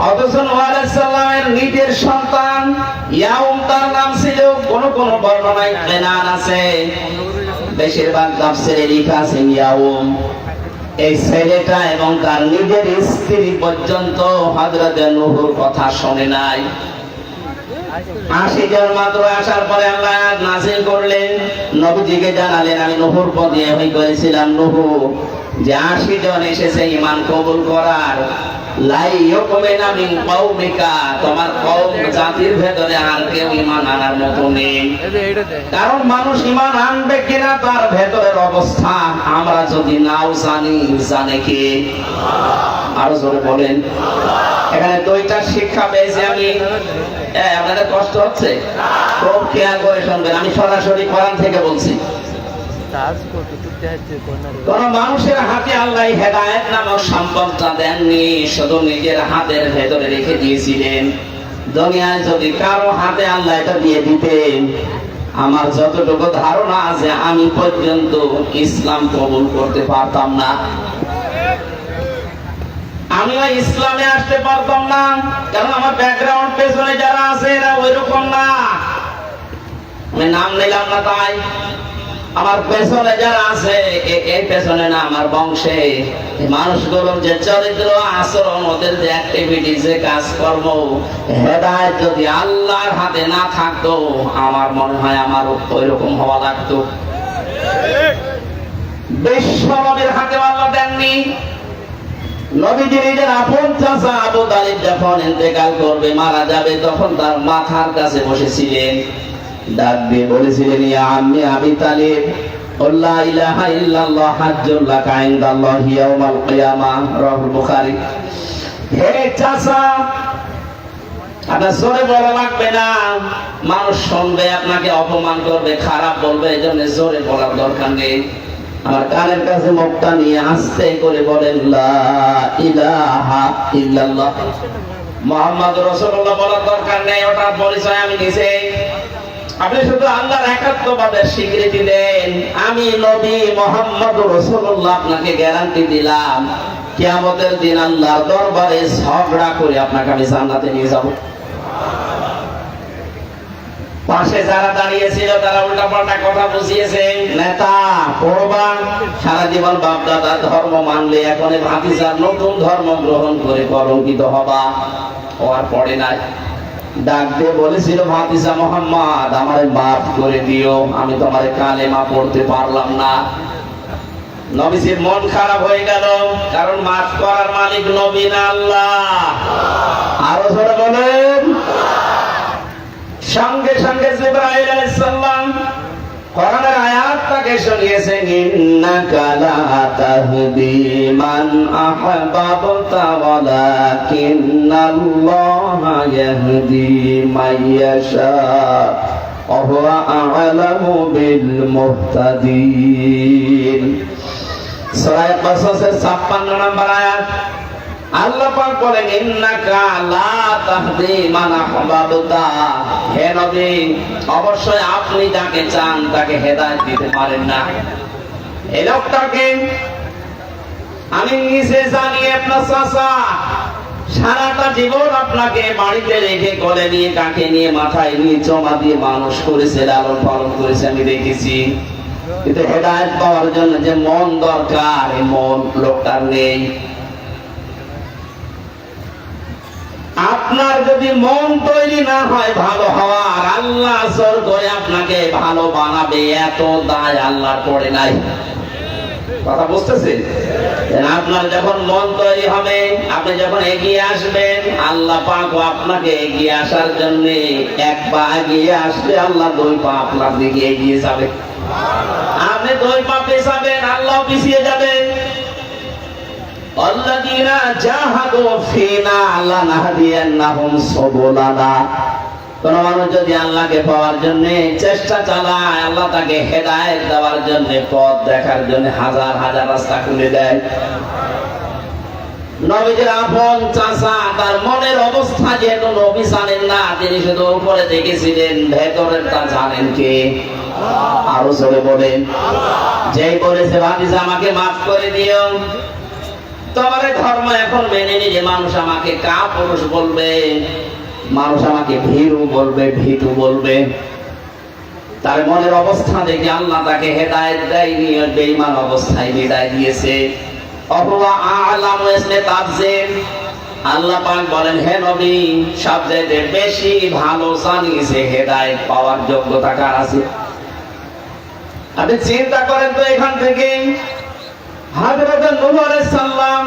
অথচ নূহ আলাইহিস সালামের নিজের সন্তান ইয়াউম তার নাম ছিল, কোন কোন বর্ণনায় কেনান আছে, বেশিরভাগ তাফসীরে লেখা আছে ইয়াউম। এই ছেলেটা এবং তার নিজের স্ত্রী পর্যন্ত হযরত নূহর কথা শুনে নাই। 80 জন মাত্র আসার পরে আল্লাহ নাযিল করলেন, নবীজিকে জানালেন, আমি নূহর প্রতি ওহী করেছিলাম, নূহ যে 80 জন এসেছে ঈমান কবুল করার, লাই ইউমিনা মিন কওমিকা, তোমার কওম জাতির ভেতরে আর কেউ ঈমান আনার মতো নেই। কারণ মানুষ ঈমান আনবে কিনা তার ভেতরের অবস্থা আমরা যদি নাও জানি, জানে কে? আরো জোরে বলেন। এখানে 2টা শিক্ষা পেয়েছি আমি। আপনাদের কষ্ট হচ্ছে? খুব খেয়াল করে শুনবেন, আমি সরাসরি কোরআন থেকে বলছি। কোন মানুষের হাতে আল্লাহ হেদায়েত নামক সম্পদটা দেননি, শুধু নিজের হাতের ভেতরে রেখে দিয়েছিলেন। দুনিয়ায় যদি কারো হাতে আল্লাহ এটা দিয়ে দিতেন, আমার যতটুকু ধারণা আছে আমি পর্যন্ত ইসলাম কবুল করতে পারতাম না, আমিও ইসলামে আসতে পারতাম না। কারণ আমার ব্যাকগ্রাউন্ড পেছনে যারা আছে এরা ওইরকম না, আমি নাম নিলাম না তাই। আমার পেছনে যারা আছে এই পেছনে না, আমার বংশে মানুষগুলোর যে চরিত্র, আচরণ, ওদের যে অ্যাক্টিভিটি, যে কাজকর্ম, হেদায়েত যদি আল্লাহর হাতে না থাকতো আমার মনে হয় আমার ওইরকম হওয়া লাগতো। বিশ্ব নবীর হাতে আল্লাহ দেননি। নবীজি নিজের আপন চাচা আবু তালিব যখন ইন্তেকাল করবে, মারা যাবে, তখন তার মাথার কাছে বসেছিলেন, ডাক দিয়ে বলেছিলেন, ইয়া আম্মি আবি তালিব, লা ইলাহা ইল্লাল্লাহ হাজ্জুল লাকা ইনদাল্লাহি ইয়াউমাল কিয়ামাহ রাওয়াহুল বুখারী। হে চাচা, আপনার জোরে বলা লাগবে না, মানুষ শুনবে, আপনাকে অপমান করবে, খারাপ বলবে, এই জন্য জোরে বলার দরকার নেই। আমার কানের কাছে মুখটা নিয়ে আস্তে করে বলেন লা ইলাহা ইল্লাল্লাহ মুহাম্মাদুর রাসূলুল্লাহ বলার দরকার নেই, ওটার পরিচয় আমি নিজে। আপনি শুধু আল্লাহর একাত্মবাদের স্বীকৃতি দেন। আমি নবী মুহাম্মদুর রাসূলুল্লাহ আপনাকে গ্যারান্টি দিলাম, কিয়ামতের দিন আল্লাহর দরবারে ঝগড়া করে আপনাকে আমি জান্নাতে নিয়ে যাব। পাশে যারা দাঁড়িয়েছিল তারা উল্টাপাল্টা কথা বুঝিয়েছে, নেতা কোরবান সারা জীবন বাপ দাদা ধর্ম মানলে এখন ভাতিজার নতুন ধর্ম গ্রহণ করে কলঙ্কিত হবা। হওয়ার পরে নাই, ডাক দিয়ে বলেছিল, ভাতিজা মোহাম্মদ আমারে মাফ করে দিও, আমি তোমারে কালেমা পড়তে পারলাম না। নবীজির মন খারাপ হয়ে গেল, কারণ মাফ করার মালিক নবী না আল্লাহ। আরো জোরে বলেন। সঙ্গে সঙ্গে জিবরাইল আলাইহিস সালাম কোরআনের আয়াত তাকে শুনিয়েছেন, ইন্নাকা লা তাহদি মান আহবাবতা ওয়ালাকিন্নাল্লাহা ইয়াহদি মাইয়াশা ওয়া হুয়া আ'লামু বিল মুহতাদিন। সূরা কাসাসের 56 নম্বর আয়াত। আল্লাহ পাক বলেন, ইন্নাকা লা তাহদি মান আহবাবতা, হে নবী অবশ্যই আপনি যাকে চান তাকে হেদায়েত দিতে পারেন না। এই লোকটাকে আমি নিজে জানি, আপনার চাচা সারাটা জীবন আপনাকে বাড়িতে রেখে কোলে নিয়ে কাকে নিয়ে মাথায় নিয়ে চমা দিয়ে মানুষ করেছে, লালন পালন করেছে, আমি দেখেছি। কিন্তু হেদায়েত পাওয়ার জন্য যে মন দরকার, এই মন লোকটার নেই। আপনার যদি মন তৈরি না হয় ভালো হওয়ার, আল্লাহ জোর করে আপনাকে ভালো বানাবে, এত দায় আল্লাহর পড়ে নাই। কথা বুঝতেছেন? আপনার যখন মন তৈরি হবে, আপনি যখন এগিয়ে আসবেন, আল্লাহ পাক আপনাকে এগিয়ে আসার জন্য এক পা এগিয়ে আসলে আল্লাহ দুই পা আপনার দিকে এগিয়ে যাবে। আপনি দুই পা পেছাবেন, আল্লাহ পিছিয়ে যাবে। আল্লাযীনা জাহাদু ফিনা লানাহদিয়ান্নাহুম সুবুলানা। কোন মানুষ যদি আল্লাহকে পাওয়ার জন্য চেষ্টা চালায়, আল্লাহ তাকে হেদায়েত দেওয়ার জন্য, পথ দেখার জন্য হাজার হাজার রাস্তা খুলে দেয়। নবীজির আপন চাচা, তার মনের অবস্থা যেহেতু নবী জানেন না, তিনি শুধু উপরে দেখেছিলেন, ভেতরেরটা জানেন কে? আরো জোরে বলেন। যেই বলেছে, ভাতিজা আমাকে মাফ করে দিও, তোমার ধর্ম এখন মেনে নিলে মানুষ আমাকে কাপুরুষ বলবে, মানুষ আমাকে ভীরু বলবে, ভীতু বলবে। তার মনের অবস্থা দেখে আল্লাহ তাকে হেদায়েত দেয়নি, বেঈমান অবস্থায় বিদায় দিয়েছে। অহুয়া আ'লামু ইসনে তাফসীর। আল্লাহ পাক বলেন, হে নবী সবচেয়ে বেশি ভালো জানি যে হেদায়েত পাওয়ার যোগ্যতা কার আছে। আপনি চিন্তা করেন তো, এখান থেকে হযরত নূহ আলাইহিস সালাম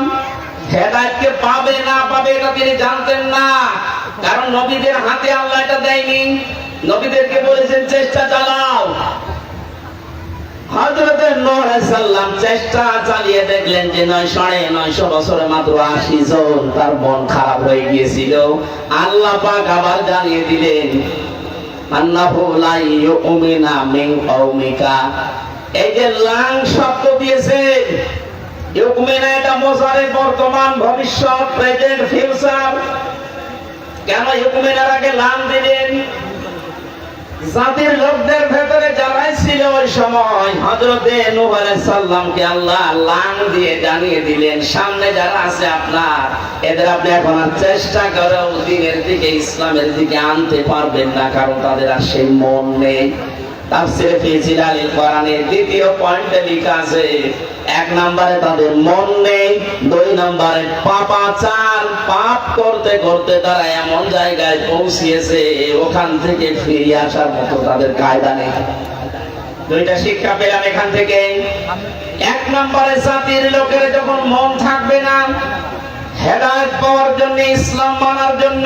হেদায়েতকে পাবে না পাবে এটা তিনি জানতেন না, কারণ নবীদের হাতে আল্লাহ এটা দেয়নি। নবীদেরকে বলেছেন চেষ্টা চালাও। হযরত নূহ আলাইহিস সালাম চেষ্টা চালিয়ে দেখলেন যে 900 বছরে মাত্র 80 জন, তার মন খারাপ হয়ে গিয়েছিল। আল্লাহ পাক আবার জানিয়ে দিলেন, আন্নাহু লা ইউমিনা মিন কওমিকা। এই যে লাং শব্দ দিয়েছে, ইউমিনা এটা মুজারে, বর্তমান, ভবিষ্যৎ, প্রেজেন্ট, ফিউচার। কেন ইউমিনার আগে লাং দিলেন? জাতির লোকদের ভেতরে যারাই ছিল ওই সময়, হযরতে নূহ আলাইহিস সালামকে আল্লাহ লাং দিয়ে জানিয়ে দিলেন, সামনে যারা আছে আপনার, এদের আপনি এখন আর চেষ্টা করেও দ্বীনের দিকে, ইসলামের দিকে আনতে পারবেন না, কারণ তাদের আর সেই মন নেই। তাফসীরে ফি জিলালিল কোরআনের দ্বিতীয় পয়েন্টে লেখা আছে, 1 নম্বরে তাদের মন নেই, 2 নম্বরে পাপাচার, পাপ করতে করতে তারা এমন জায়গায় পৌঁছিয়েছে ওখান থেকে ফিরে আসার মতো তাদের কায়দা নেই। দুইটা শিক্ষা পেলাম এখান থেকে। 1 নম্বরে জাতির লোকের যখন মন থাকবে না হেদায়েত পাওয়ার জন্য, ইসলাম মানার জন্য,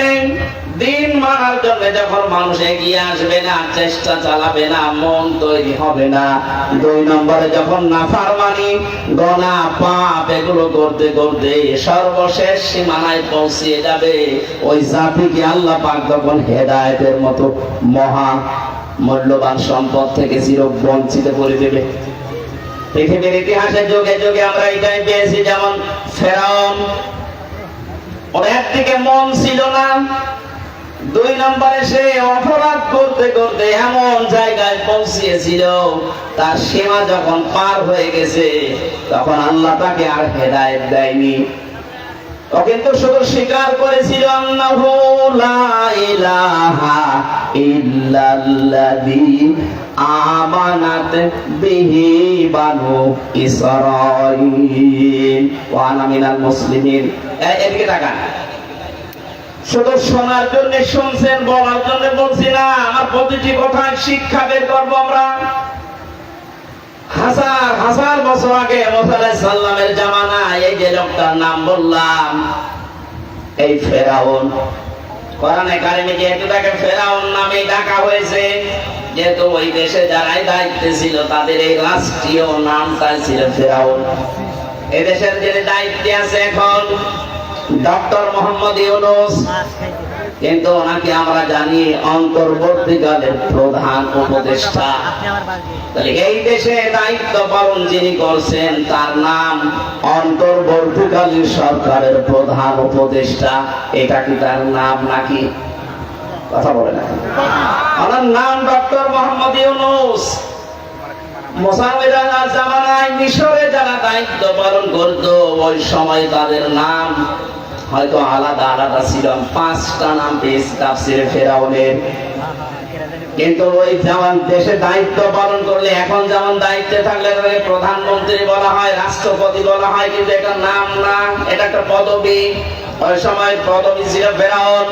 দিন মানার জন্য যখন মানুষ এগিয়ে আসবে না, চেষ্টা চালাবে না, মন তৈরি হবে না। 2 নম্বরে যখন নাফরমানি, গোনা, পাপ এগুলো করতে করতে সর্বশেষ সীমানায় পৌঁছিয়ে যাবে, ওই জাতিকে আল্লাহ পাক তখন হেদায়েতের মতো মহা মূল্যবান সম্পদ থেকে চির বঞ্চিত করে দেবে। পৃথিবীর ইতিহাসে যুগে যুগে আমরা এটাই পেয়েছি। যেমন ফেরাউন, ওর একদিকে মন ছিল না, 2 নম্বরে সে অপরাধ করতে করতে এমন জায়গায় পৌঁছিয়েছিল, তার সীমা যখন পার হয়ে গেছে তখন আল্লাহ তাকে আর হেদায়েত দেয়নি। ও কিন্তু শুধু স্বীকার করেছিল আন্নাহু লা ইলাহা ইল্লাল্লাযী আমানাত বিহি বানু ইসরাঈল ওয়া আনা মিনাল মুসলিমিন। এদিকে তাকান। শুধু শোনার জন্য শুনছেন, বলার জন্য বলছি না। আমার প্রতিটি কথায় শিক্ষা বের করবো আমরা। হাজার হাজার বছর আগে মুসা আলাইহিস সালামের জামানায় এই যে লোকটার নাম বললাম, এই ফেরাউন, কোরআনে কারিমে যেহেতু তাকে ফেরাউন নামে ডাকা হয়েছে, যেহেতু ওই দেশে যারাই দায়িত্বে ছিল তাদের এই রাষ্ট্রীয় নামটাই ছিল ফেরাউন। এই দেশের যে দায়িত্বে আছে এখন ডক্টর মোহাম্মদ ইউনূস, কিন্তু ওনাকে আমরা জানি অন্তর্বর্তীকালের প্রধান উপদেষ্টা। তাহলে এই দেশে দায়িত্ব পালন যিনি করছেন তার নাম অন্তর্বর্তীকালীন সরকারের প্রধান উপদেষ্টা। এটা কি তার নাম নাকি? কথা বলে না। ওনার নাম ডক্টর মোহাম্মদ ইউনূস। মুসাফির জামানায় মিশরে যারা দায়িত্ব পালন করত, ওই সময় তাদের নাম হয়তো আলাদা আলাদা ছিল। 5টা নাম পেয়েছে তাফসিরে ফেরাউনের। কিন্তু ওই যেমন দেশে দায়িত্ব পালন করলে, এখন যেমন দায়িত্বে থাকলে প্রধানমন্ত্রী বলা হয়, রাষ্ট্রপতি বলা হয়, কিন্তু এটা নাম না, এটা একটা পদবি। ওই সময় পদবি ছিল ফেরাউন।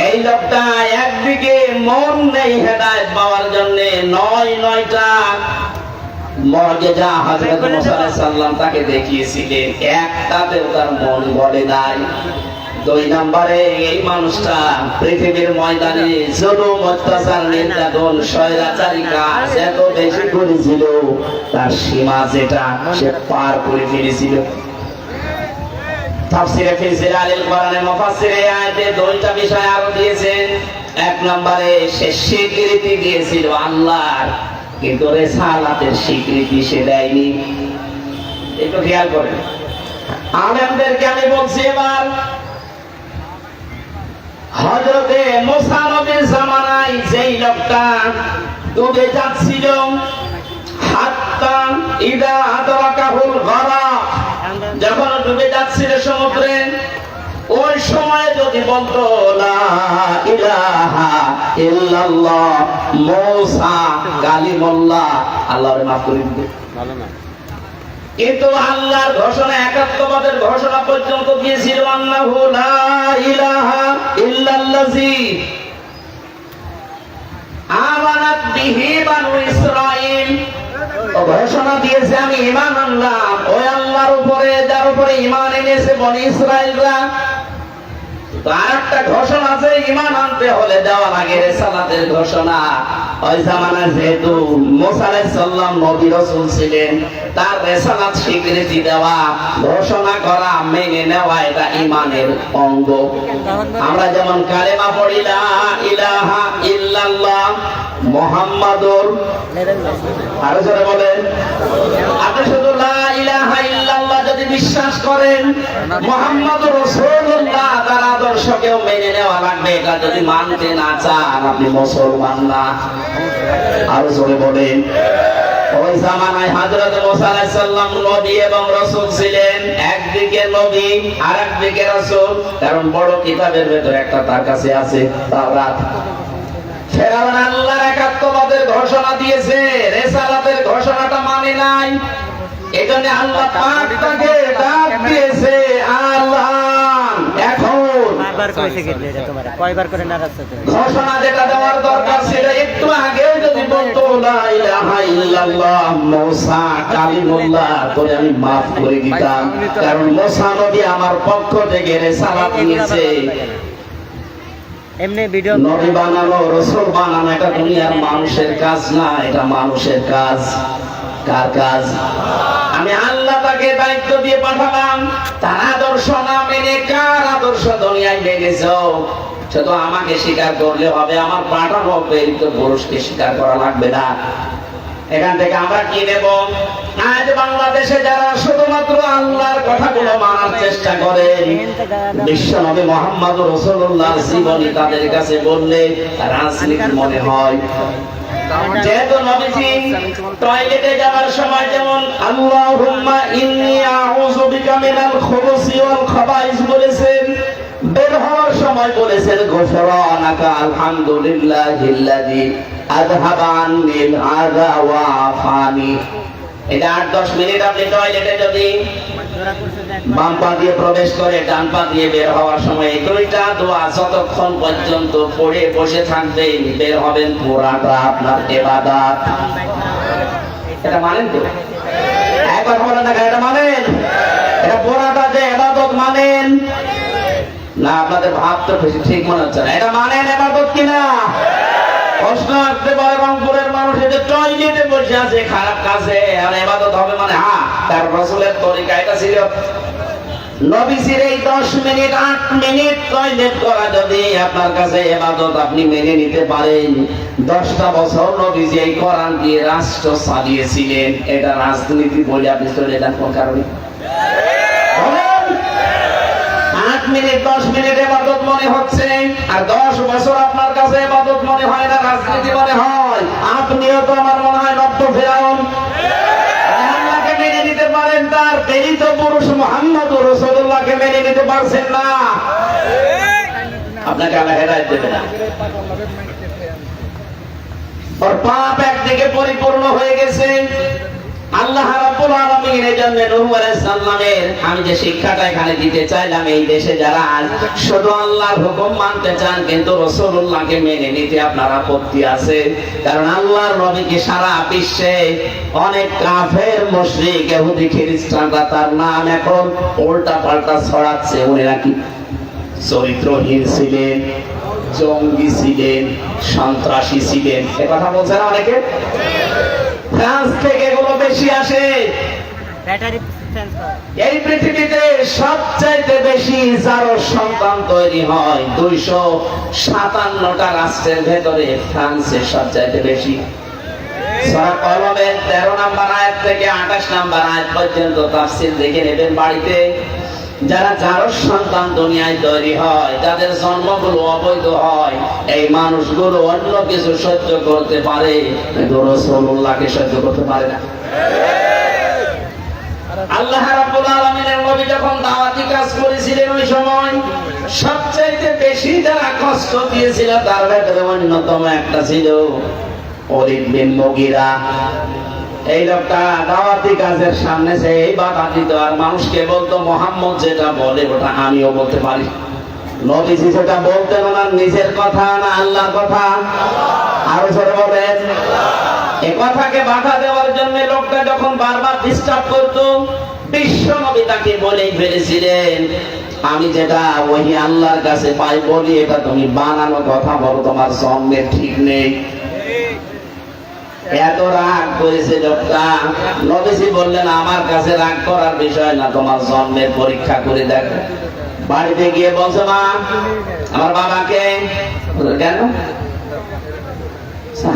এই লোকটা একদিকে মন নেই হেদায়েত পাওয়ার জন্য, 9টা মুজিজা হযরত মুসা আলাইহিস সালাম তাকে দেখিয়েছিলেন, একটাতেও তার মন বলে নাই। 2 নম্বরে এই মানুষটা পৃথিবীর ময়দানে জুলুম, অত্যাচার, নির্যাতন, স্বৈরাচারী কাজ এত বেশি করেছিল, তার সীমা যেটা সে পার করে ফেলেছিল। তাফসীরে ফি জিলালিল কোরআনের মুফাসসিরে আয়াতে 2টা বিষয় আরো দিয়েছেন। 1 নম্বরে সে স্বীকৃতি দিয়েছিল আল্লাহর, কিন্তু রিসালাতের স্বীকৃতি সে দেয়নি। একটু খেয়াল করেন। আলেমদেরকে আমি বলছি এবার, হযরতে মুসা নবীর জামানায় যেই লোকটা ডুবে যাচ্ছিল, হাত্তা ইদা আদরাকাহুল গরাক, যখন ডুবে যাচ্ছিল সমুদ্রে, ওই সময় যদি বলতো লা ইলাহা ইল্লাল্লাহ মুসা কালিমুল্লাহ, আল্লাহরে মাফ করে দিবে। কিন্তু আল্লাহর ঘোষণা, একাত্মবাদের ঘোষণা পর্যন্ত দিয়েছিল আন্নাহু লা ইলাহা ইল্লাল্লাযী আমানাত বিহি বানু ইসরাঈল। ঘোষণা দিয়েছে আমি ঈমান আনলাম ওই আল্লাহর উপরে যার উপরে ঈমান এনেছে বনি ইসরাঈলরা। তার একটা ঘোষণা আছে, ঈমান আনতে হলে দেওয়ার আগে রিসালাতের ঘোষণা। ওই জামানায় যেহেতু মুসা আলাইহিস সালাম নবী রাসূল ছিলেন, তার রিসালাত স্বীকৃতি দেওয়া, ঘোষণা করা, মেনে নেওয়া এটা ঈমানের অঙ্গ। আমরা যেমন কালেমা পড়ি লা ইলাহা ইল্লাল্লাহ মুহাম্মাদুর, আরো জোরে বলেন। আপনি শুধু লা ইলাহা ইল্লাল্লাহ যদি বিশ্বাস করেন, মুহাম্মাদুর রাসূলুল্লাহ তার আদর্শকেও মেনে নেওয়া লাগবে। এটা যদি মানতে না চান আপনি মুসলমান না। আরো জোরে বলেন। ওই জামানায় হযরত মুসা আলাইহিস সালাম নবী এবং রাসূল ছিলেন, একদিকে নবী আর একদিকে রাসূল, কারণ বড় কিতাবের ভেতর একটা তার কাছে আছে, তাওরাত। ফেরাউন আল্লাহর একাত্মবাদের ঘোষণা দিয়েছে, রিসালাতের ঘোষণাটা মানে নাই। এজন্য আল্লাহ পাক তাকে ডাক দিয়েছে আল্লাহ। এখন ঘোষণা যেটা দেওয়ার দরকার ছিল একটু আগেও যদি বলতো লা ইলাহা ইল্লাল্লাহ মুসা কালিমুল্লাহ, তোরে আমি মাফ করে দিতাম, কারণ মুসা নবী আমার পক্ষ থেকে রিসালাত নিয়েছে। এমনি ভিডিও নবী বানানো, রসুল বানানো এটা দুনিয়ার মানুষের কাজ না, এটা মানুষের কাজ। কার কাজ? আমি আল্লাহ তাকে দায়িত্ব দিয়ে পাঠালাম, তার আদর্শ না মেনে কার আদর্শ দুনিয়ায় মেনেছ? শুধু আমাকে স্বীকার করলে হবে, আমার পাঠানো প্রেরিত পুরুষকে স্বীকার করা লাগবে না। এখান থেকে আমরা কি নেব? আজ বাংলাদেশে যারা শুধুমাত্র আল্লাহর কথাগুলো মানার চেষ্টা করেন, বিশ্ব নবী মুহাম্মদ রাসূলুল্লাহর জীবনী তাদের কাছে বললে রাজনীতি মনে হয়। যেহেতু নবীজি টয়লেটে যাওয়ার সময় যেমন আল্লাহুম্মা ইন্নী আউযু বিকা মিনাল খুবুসি ওয়াল খাবাইস বলেছেন, বের হওয়ার সময় বলেছেন গুফরানাকা আলহামদুলিল্লাহিল্লাযী আযহাবা আন্নিল আযা ওয়া আফানি। এটা 8-10 মিনিট আপনি টয়লেটে যদি বাম পা দিয়ে প্রবেশ করে ডান পা দিয়ে বের হওয়ার সময় এই দুইটা দোয়া যতক্ষণ পর্যন্ত পড়ে বসে থাকবেন, বের হবেন পুরাটা আপনার ইবাদত। এটা মানেন তো? একবার বলেন না, এটা মানেন? এটা পুরাটা যে ইবাদত মানেন না? আপনাদের ভাব তো ঠিক মনে হচ্ছে না। এটা মানেন ইবাদত কিনা? প্রশ্ন আসতে পারে রংপুরের মানুষ যে টয়লেটে বসে আছে খারাপ কাজে আর ইবাদত হবে মানে? হ্যাঁ, তার রাসূলের তরিকা এটা ছিল। নবীজির এই 10 মিনিট 8 মিনিট টয়লেট করা যদি আপনার কাছে ইবাদত আপনি মেনে নিতে পারেন, 10টা বছর নবীজি এই কোরআন দিয়ে রাষ্ট্র চালিয়েছিলেন, এটা রাজনীতি বলে আপনি চলে যান কোন কারণে? 8 মিনিট 10 মিনিট ইবাদত মনে হচ্ছে, আর 10 বছর আপনার কাছে ইবাদত মনে হয় না, রাজনীতি মনে হয়। আপনিও তো আমার মনে হয় নব্য ফেরাউন। আল্লাহকে মেনে নিতে পারেন, তার প্রেরিত পুরুষ মুহাম্মদ রাসূলুল্লাহকে মেনে নিতে পারছেন না। আপনাকে আল্লাহ হেদায়েত দেবে না। ওর পাপ একদিকে পরিপূর্ণ হয়ে গেছে। আল্লাহ রাব্বুল আলামিন এই জন্য নূহ আলাইহিস সালামের আমি যে শিক্ষাটা এখানে দিতে চাইলাম, এই দেশে যারা শুধু আল্লাহর হুকুম মানতে চান কিন্তু রাসূলুল্লাহকে মেনে নিতে আপনার আপত্তি আছে, কারণ আল্লাহর নবীকে সারা বিশ্বে অনেক কাফের মুশরিক ইহুদি খ্রিস্টানরা তার নাম এখন উল্টা পাল্টা ছড়াচ্ছে। উনি নাকি চরিত্রহীন ছিলেন, জঙ্গি ছিলেন, সন্ত্রাসী ছিলেন, এ কথা বলছে না অনেকে? ফ্রান্স থেকে এগুলো বেশি আসে। ব্যাটারি চেঞ্জ কর। এই পৃথিবীতে সবচাইতে বেশি যারো সন্তান তৈরি হয় 257টা রাষ্ট্রের ভেতরে ফ্রান্সের সবচাইতে বেশি। সূরা কলমের 13 নম্বর আয়াত থেকে 28 নম্বর আয়াত পর্যন্ত তাফসীর দেখে নেবেন বাড়িতে। যারা যারো সন্তান দুনিয়ায় তৈরি হয়, যাদের জন্মগুলো অবৈধ হয়, এই মানুষগুলো অন্য কিছু সহ্য করতে পারে কিন্তু রাসূলুল্লাহকে সহ্য করতে পারে না। আল্লাহ রাব্বুল আলামিনের নবী যখন দাওয়াতি কাজ করেছিলেন, ওই সময় সবচাইতে বেশি যারা কষ্ট দিয়েছিল তার ভেতরে অন্যতম একটা ছিল ওলীদ বিন মুগীরা। এই লোকটা দাওয়াতি কাজের সামনে সে এই বাধা দিত আর মানুষকে বলতো মুহাম্মদ যেটা বলে ওটা আমিও বলতে পারি। নবীজি যেটা বলতেন ওনার নিজের কথা না আল্লাহর কথা? আরো জোরে বলেন। এই কথাকে বাধা দেওয়ার জন্য লোকটা যখন বারবার ডিস্টার্ব করতো, বিশ্ব নবী তাকে বলেই ফেলেছিলেন, আমি যেটা ওহি আল্লাহর কাছে পাই বলি এটা তুমি বানানো কথা বলো, তোমার জন্মের ঠিক নেই। এত রাগ করেছে লোকটা। নবীজি বললেন আমার কাছে রাগ করার বিষয় না, তোমার জন্মের পরীক্ষা করে দেখো। বাড়িতে গিয়ে বলছো মা আমার বাবাকে, কেন?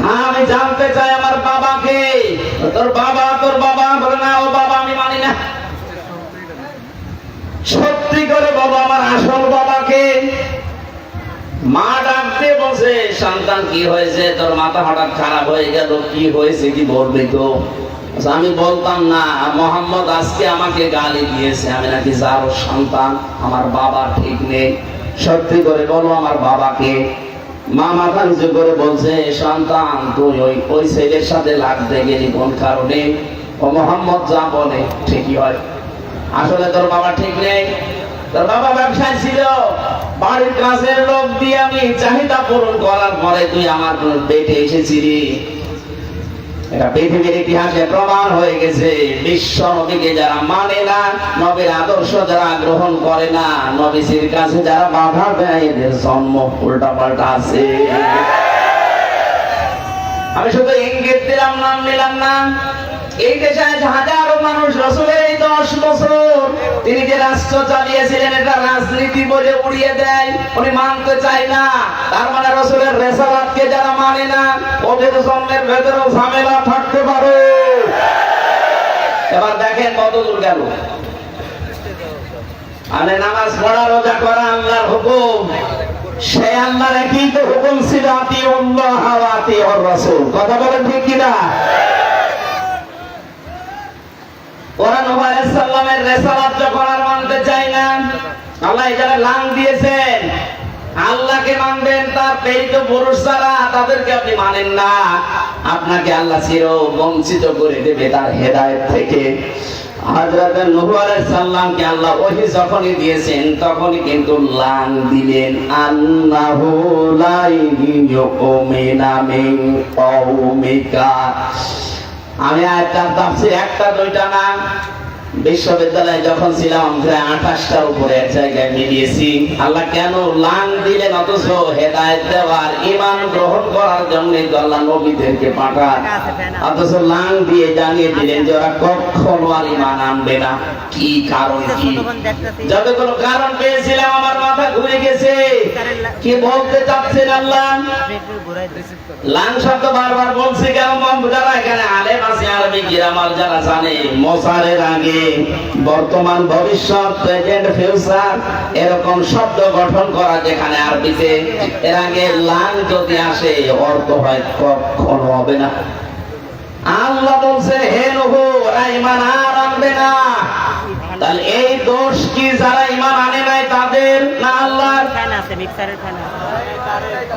হ্যাঁ আমি জানতে চাই আমার বাবাকে। তোর বাবা বলে না, ও বাবা আমি মানি না। সত্যি করে বলো আমার আসল বাবাকে। মা ডাকতে বসে, সন্তান কি হয়েছে? তোর মাথা হঠাৎ খারাপ হয়ে গেল, কি হয়েছে কি বলবি তো? আমি বলতাম না, মুহাম্মদ আজকে আমাকে গালি দিয়েছে, আমি নাকি যার সন্তান, আমার বাবা ঠিক নেই। সত্যি করে বলো আমার বাবাকে। মা মাথা নিচু করে বলছে, সন্তান তুই ওই ছেলের সাথে লাগতে গেলি কোন কারণে? ও মুহাম্মদ যা বলে ঠিকই হয়। আসলে তোর বাবা ঠিক নেই। তোর বাবা ব্যবসায় ছিল, বাড়ির কাছের লোক দিয়ে আমি চাহিদা পূরণ করার পরে তুই আমার পেটে এসেছিলি। এটা পৃথিবীর ইতিহাসে প্রমাণ হয়ে গেছে। বিশ্ব নবীকে যারা মানে না, নবীর আদর্শ যারা গ্রহণ করে না, নবীজির কাছে যারা বাধা দেয়, এদের জন্ম উল্টা পাল্টা আছে। আমি শুধু ইঙ্গিত দিলাম, নাম নিলাম না। এই দেশে হাজারো মানুষ রাসূলের এই 10 বছর তিনি যে রাষ্ট্র চালিয়েছিলেন এটা রাজনীতি বলে উড়িয়ে দেয়, উনি মানতে চায় না। তার মানে রাসূলের রিসালাতকে যারা মানে না, ওদের জন্মের ভেতরেও ঝামেলা থাকতে পারে। এবার দেখেন কত দূর গেল। মানে নামাজ পড়া, রোজা করা আল্লাহর হুকুম, সে আল্লাহর একই তো হুকুম ছিল, আতিউল্লাহ ওয়া আতিউর রাসূল। কথা বলেন ঠিক কিনা? ওরা নূহ আলাইহিস সালামের রিসালাত যখন আর মানতে চায় না, আল্লাহ এখানে লাং দিয়েছেন, আল্লাহকে মানবেন, তার প্রেরিত পুরুষ যারা তাদেরকে আপনি মানেন না, আপনাকে আল্লাহ চির বঞ্চিত করে দেবে তার হেদায়েত থেকে। হযরত নূহ আলাইহিস সালামকে আল্লাহ ওহী যখনই দিয়েছেন তখনই কিন্তু লাং দিলেন, আন্নাহু লা ইউমিনা মিন কওমিকা। আমি আয়াতটার তাফসীর একটা দুইটা না, বিশ্ববিদ্যালয়ে যখন ছিলাম প্রায় 28টার উপরে এক জায়গায় মিলিয়েছি। আল্লাহ কেন লাং দিলেন, অথচ হেদায়েত দেওয়ার, ঈমান গ্রহণ করার জন্য তো আল্লাহ নবীদেরকে পাঠান, অথচ লাং দিয়ে জানিয়ে দিলেন যে ওরা কখনো আর ঈমান আনবে না। কি কারণ? কি যত কোনো কারণ পেয়েছিলাম আমার মাথা ঘুরে গেছে। কি বলতে চাচ্ছেন আল্লাহ? লাং শব্দ বারবার বলছি কেন? যারা এখানে আলেম আছে, আরবি গ্রামার যারা জানে, মোসারের আগে বর্তমান, ভবিষ্যৎ, প্রেজেন্ট, ফিউচার এরকম শব্দ গঠন করা যেখানে আরবিতে, এর আগে লাং যদি আসে অর্থ হয় কখনো হবে না। আল্লাহ বলছে হে নূহ, ওরা ঈমান আর আনবে না। তাহলে এই দোষ কি যারা ঈমান আনে নাই তাদের না আল্লাহর? ফ্যান আছে, মিক্সারের ফ্যান আছে।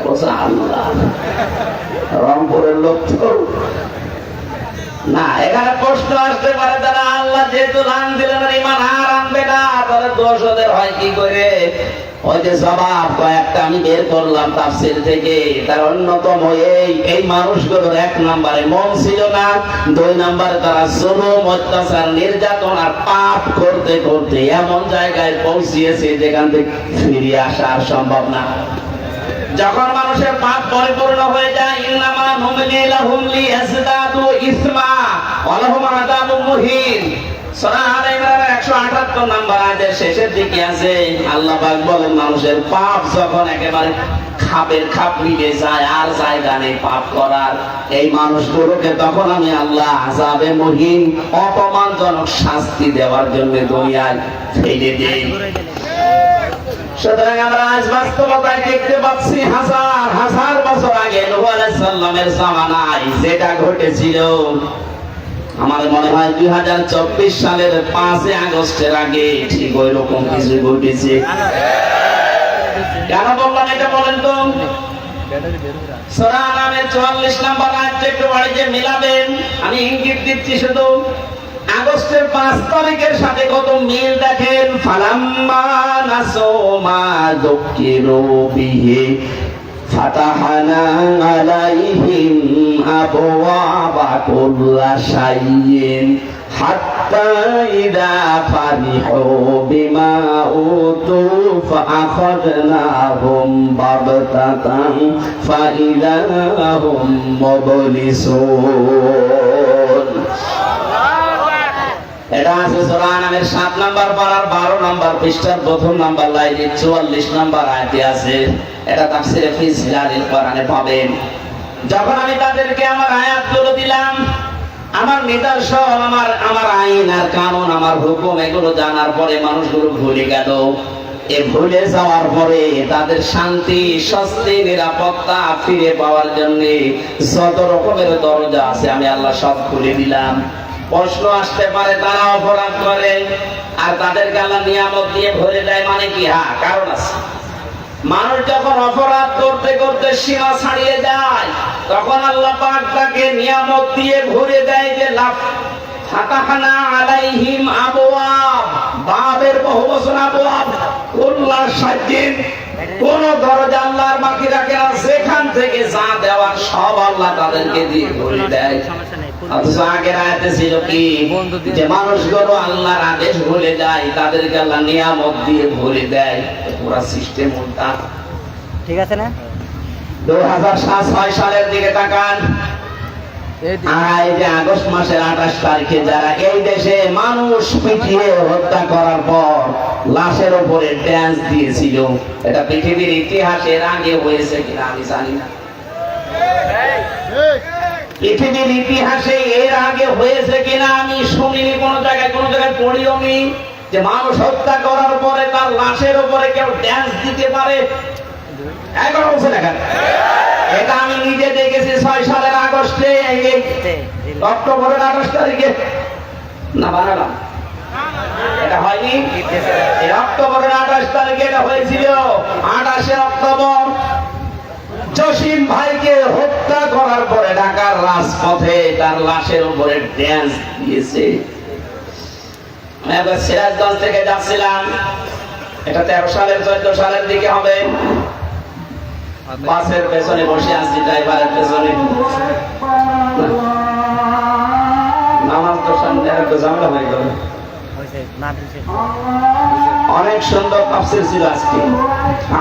বলছে আল্লাহ। রংপুরের লোক তো না, এখানে প্রশ্ন আসতে পারে, তারা আল্লাহ যেহেতু লাং দিলেন ঈমান আর আনবে না, তাহলে দোষ ওদের হয় কি করে? ওই যে জবাব কয়েকটা আমি বের করলাম তাফসীর থেকে। তার অন্যতম এই মানুষগুলোর 1 নম্বরে মন ছিল না, 2 নম্বরে তারা জুলুম, অত্যাচার, নির্যাতন আর পাপ করতে করতে এমন জায়গায় পৌঁছিয়েছে যেখান থেকে ফিরে আসা আর সম্ভব না। যখন মানুষের পাপ পরিপূর্ণ হয়ে যায়, ইন্নামা নুমলি লাহুম লিয়াজদাদু ইসমা ওয়া লাহুম আযাবুম মুহিন। সূরা আলে ইমরানের 178 নম্বর আয়াতের শেষের দিকে আছে, আল্লাহ পাক বলেন মানুষের পাপ যখন একেবারে খাপ মিলে যায় আর জায়গা নেই পাপ করার, এই মানুষগুলোকে তখন আমি আল্লাহ আযাবে মুহিন, অপমানজনক শাস্তি দেওয়ার জন্য দুনিয়ায় ফেলে দেই। সুতরাং আমরা আজ বাস্তবতায় দেখতে পাচ্ছি, হাজার হাজার বছর আগে নূহ আলাইহিস সালামের জামানায় যেটা ঘটেছিল, আমার মনে হয় 2024 সালের 5 আগস্টের আগে ঠিক ওই রকম কিছু ঘটেছে। কেন বললাম এটা বলেন তো? সূরা আনামের 44 নম্বর আয়াত একটু বাড়িতে মিলাবেন। আমি ইঙ্গিত দিচ্ছি শুধু, আগস্টের 5 তারিখের সাথে কত মিল দেখেন। ফালাম্মা নাসু মা যুকিরু বিহি ফাতাহনা আলাইহিম আবওয়াবা কুল্লা শাইইন হাত্তা ইযা ফারিহু বিমা উতু ফাআখাযনাহুম বাগতাতান ফাইযা হুম মুবলিসুন। এটা আছে সূরা আনামের 7 নম্বর পারার 12 নম্বর পৃষ্ঠার 1ম নম্বর লাইনে 44 নম্বর আয়াতে আছে। এটা তাফসীরে ফি সিলালিল কোরআনে পাবেন। যখন আমি তাদেরকে আমার আয়াতগুলো দিলাম, আমার নিদর্শন, আমার আইন আর কানুন, আমার হুকুম, এগুলো জানার পরে মানুষগুলো ভুলে গেল। এ ভুলে যাওয়ার পরে তাদের শান্তি, স্বস্তি, নিরাপত্তা ফিরে পাওয়ার জন্য যত রকমের দরজা আছে আমি আল্লাহ সব খুলে দিলাম। প্রশ্ন আসতে পারে, তারা অপরাধ করে আর তাদেরকে আল্লাহ নিয়ামত দিয়ে ভরে দেয়, মানে কি? হ্যাঁ, কারণ আছে। মানুষ যখন অপরাধ করতে করতে সীমা ছাড়িয়ে যায়, তখন আল্লাহ পাক তাকে নিয়ামত দিয়ে ভরে দেয়। যে লাভ ফাতাহনা আলাইহিম আবওয়াব, বাবের বহুবচন আবওয়াব, কুল্লা শাইইন, কোন দরজা আল্লাহর বাকি রাখে না, যেখান থেকে যা দেওয়ার সব আল্লাহ তাদেরকে দিয়ে ভরে দেয়। সমস্যা নেই। অথচ আগের আয়াতে ছিল কি যে মানুষগুলো আল্লাহর আদেশ ভুলে যায়, তাদেরকে আল্লাহ নিয়ামত দিয়ে ভুলে দেয়। পুরা সিস্টেম উল্টা। ঠিক আছে না? 2006 সালের দিকে তাকান। আর এই যে আগস্ট মাসের 28 তারিখে যারা এই দেশে মানুষ পিটিয়ে হত্যা করার পর লাশের উপরে ড্যান্স দিয়েছিল, এটা পৃথিবীর ইতিহাসের আগে হয়েছে কিনা আমি জানি না। পৃথিবীর ইতিহাসে এর আগে হয়েছে কিনা আমি শুনিনি, কোন জায়গায় পড়িও নি যে মানুষ হত্যা করার পরে তার লাশের উপরে কেউ ড্যান্স দিতে পারে। একবার বলছে দেখেন, এটা আমি নিজে দেখেছি 6 সালের আগস্টে, অক্টোবরের 28 তারিখে না বানালাম, এটা হয়নি। এই অক্টোবরের 28 তারিখে এটা হয়েছিল। 28শে অক্টোবর জসিম ভাইকে হত্যা করার পরে ঢাকার রাজপথে তার লাশের উপরে ড্যান্স দিয়েছে। আমি একবার সিরাজগঞ্জ থেকে যাচ্ছিলাম, এটা 13 সালের 14 সালের দিকে হবে। বাসের পেছনে বসে আছি, ড্রাইভারের পেছনে। নামাজ তো সামনে একটু ঝামেলা হয়ে গেল। অনেক সুন্দর তাফসীর ছিল আজকে।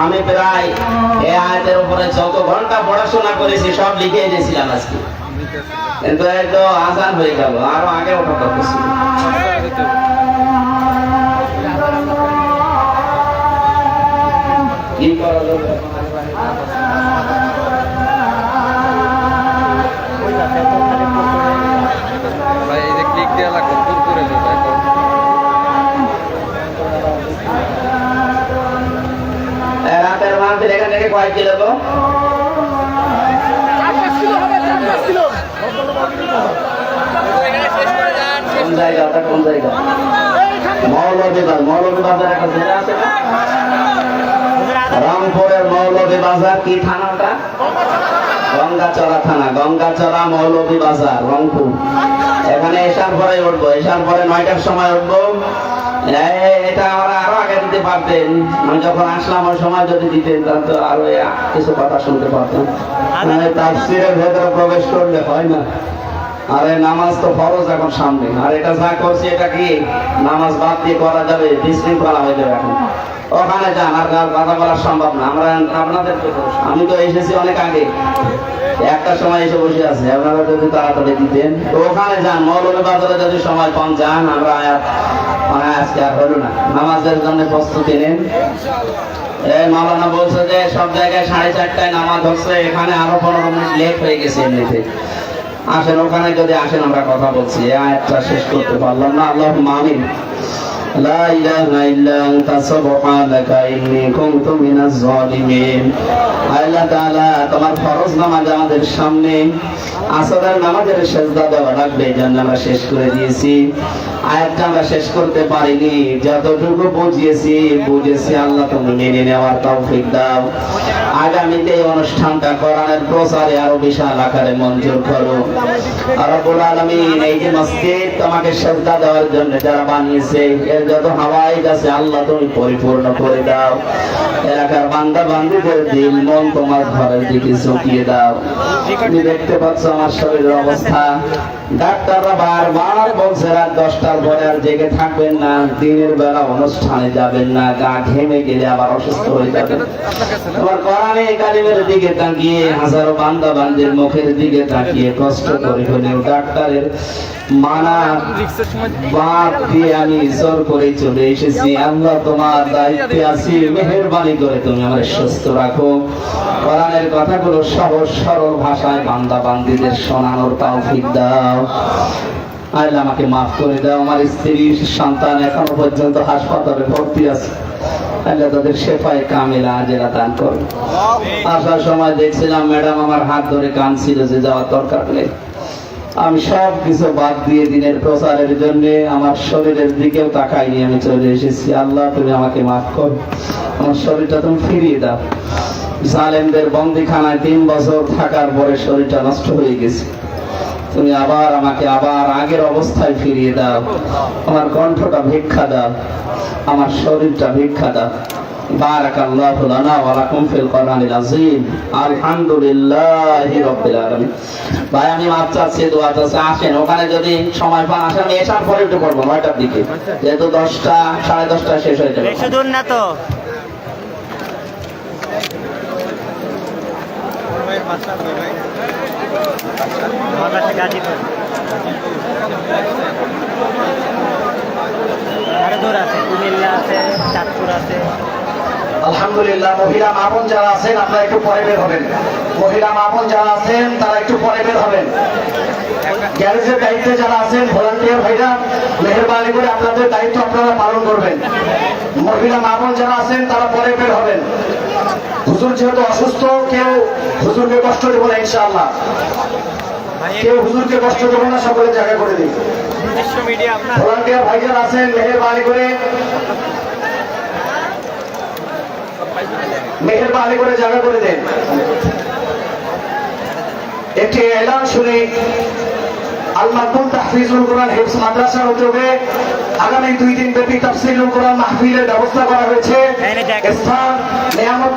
আমি প্রায় এই আয়াতের উপরে যত ঘন্টা পড়াশোনা করেছি সব লিখে এনেছিলাম আজকে, কিন্তু একদম আজান হয়ে গেল, আরো আগে ওঠা দরকার ছিল। কি করা যাবে? ভাই এই যে ক্লিক দেওয়া লাগবে, দূর করে দেবো। রাতের মাহফিল এখান থেকে কয়েক কিলো গো? কোন জায়গা? ওটা কোন জায়গা? মৌলভীবাজার একটা জেলা আছে না? রংপুরের মৌলভীবাজার কি থানা ওটা? গঙ্গাচড়া থানা, গঙ্গাচড়া মৌলভীবাজার, রংপুর। এখানে এসার পরে উঠবো, এসার পরে 9টার সময় উঠবো। এটা আমরা আরো আগে দিতে পারতেন, আমি যখন আসলাম ওই সময় যদি দিতেন তাহলে তো আরো কিছু কথা শুনতে পারতাম। তাফসীরের ভেতরে প্রবেশ করলে হয় না। আরে নামাজ তো ফরজ এখন সামনে, আর এটা যা করছি এটা কি নামাজ বাদ দিয়ে করা যাবে? বিশৃঙ্খলা হয়ে যাবে। এখন ওখানে যান, আর কথা বলা সম্ভব না। আমরা আপনাদের তো, আমি তো এসেছি অনেক আগে, একটা সময় এসে বসে আছে, আপনারা যদি তাড়াতাড়ি দিতেন তো ওখানে যান। মৌলভীবাজারে যদি সময় পান যান, আমরা আজকে আর হলো না। নামাজের জন্য প্রস্তুতি নেন। এই মাওলানা বলছে যে সব জায়গায় 4:30টায় নামাজ হচ্ছে, এখানে আরো 15 মিনিট লেট হয়ে গেছে এমনিতে। আসেন, ওখানে যদি আসেন আমরা কথা বলছি। এই আয়াতটা শেষ করতে পারলাম না। আল্লাহুম্মা আমিন। লা ইলাহা ইল্লা আনতা সুবহানাকা ইন্নী কুনতু মিনাজ জালিমিন। আল্লাহ তাআলা, তোমার ফরজ নামাজ আমাদের সামনে, আসরের নামাজের সিজদা দেওয়া লাগবে, এই জন্য আমরা শেষ করে দিয়েছি। আয়াতটা আমরা শেষ করতে পারিনি, যতটুকু বুঝেছি আল্লাহ তুমি মেনে নেওয়ার তৌফিক দাও। আগামীতে এই অনুষ্ঠানটা কোরআনের প্রচারে আরো বিশাল আকারে মঞ্জুর করো। রব্বুল আলামিন, এই যে মসজিদ তোমাকে সিজদা দেওয়ার জন্য যারা বানিয়েছে, এর যত হাওয়াইজ আছে আল্লাহ তুমি পরিপূর্ণ করে দাও। এলাকার বান্দা বান্দীদের দিল মন তোমার ঘরের দিকে ঝুঁকিয়ে দাও। তুমি দেখতে পাচ্ছ আমার শরীরের অবস্থা। ডাক্তাররা বারবার বলছে রাত 10টার পরে আর জেগে থাকবেন না, দিনের বেলা অনুষ্ঠানে যাবেন না, গা ঘেমে গেলে আবার অসুস্থ হয়ে যাবেন। তোমার কোরআনে কারিমের দিকে তাকিয়ে, হাজারো বান্দা বান্দির মুখের দিকে তাকিয়ে কষ্ট করে হলেও ডাক্তারের মানা বাদ দিয়ে আমি জোর করে চলে এসেছি। আল্লাহ তোমার দায়িত্বে আছি, মেহেরবানি করে তুমি আমার সুস্থ রাখো। কোরআনের কথাগুলো সহজ সরল ভাষায় বান্দা বান্দীদের শোনানোর তৌফিক দাও। আল্লাহ আমাকে মাফ করে দাও। আমার স্ত্রী সন্তান এখনো পর্যন্ত হাসপাতালে ভর্তি আছে, আল্লাহ তাদের শেফায়ে কামিলা আজেরা দান করো। আসার সময় দেখছিলাম ম্যাডাম আমার হাত ধরে কাঁদছিল যে যাওয়ার দরকার নেই। আমি সব কিছু বাদ দিয়ে দিনের প্রচারের জন্য আমার শরীরের দিকেও তাকাইনি, আমি চলে এসেছি। আল্লাহ তুমি আমাকে মাফ করো, আমার শরীরটা তুমি ফিরিয়ে দাও। জালেমদের বন্দিখানায় 3 বছর থাকার পরে শরীরটা নষ্ট হয়ে গেছে, তুমি আবার আমাকে আবার আগের অবস্থায় ফিরিয়ে দাও। আমার কণ্ঠটা ভিক্ষা দাও, আমার শরীরটা ভিক্ষা দাও। বারাকাল্লাহু লানা ওয়া লাকুম ফিল কোরআনিল আযীম। আলহামদুলিল্লাহি রাব্বিল আলামিন। ভাই আমি মাপ চাচ্ছি, দোয়া চাচ্ছি, আসেন ওখানে যদি সময় পান আসেন, আমি এসার পরে একটু পড়বো 9টার দিকে, যেহেতু 10টা 10:30 শেষ হয়ে যাবে। বেশি দূর না তো। আমার বাসা গাজীপুর। আরো দূর আছে, কুমিল্লা আছে, চাঁদপুর আছে। আলহামদুলিল্লাহ। মহিলা মা বোন যারা আছেন আপনারা একটু পরে বের হবেন। মহিলা মা বোন যারা আছেন তারা একটু পরে বের হবেন। গ্যারেজের দায়িত্বে যারা আছেন ভলান্টিয়ার ভাইরা, মেহেরবানি করে আপনাদের দায়িত্ব আপনারা পালন করবেন। মহিলা মা বোন যারা আছেন তারা পরে বের হবেন। হুজুর যেহেতু অসুস্থ, কেউ হুজুরকে কষ্ট দেব না ইনশাআল্লাহ। কেউ হুজুরকে কষ্ট দেব না, সকলে জায়গা করে দিন। ভলান্টিয়ার ভাই যারা আছেন মেহেরবানি করে জায়গা করে দেন। একটি এলান শুনে আল মাকবুল তাহফিজুল কোরআন হিফজ মাদ্রাসার উদ্যোগে আগামী 2 দিন ব্যাপী তাফসীরুল কোরআন মাহফিলের ব্যবস্থা করা হয়েছে। স্থান নিয়ামত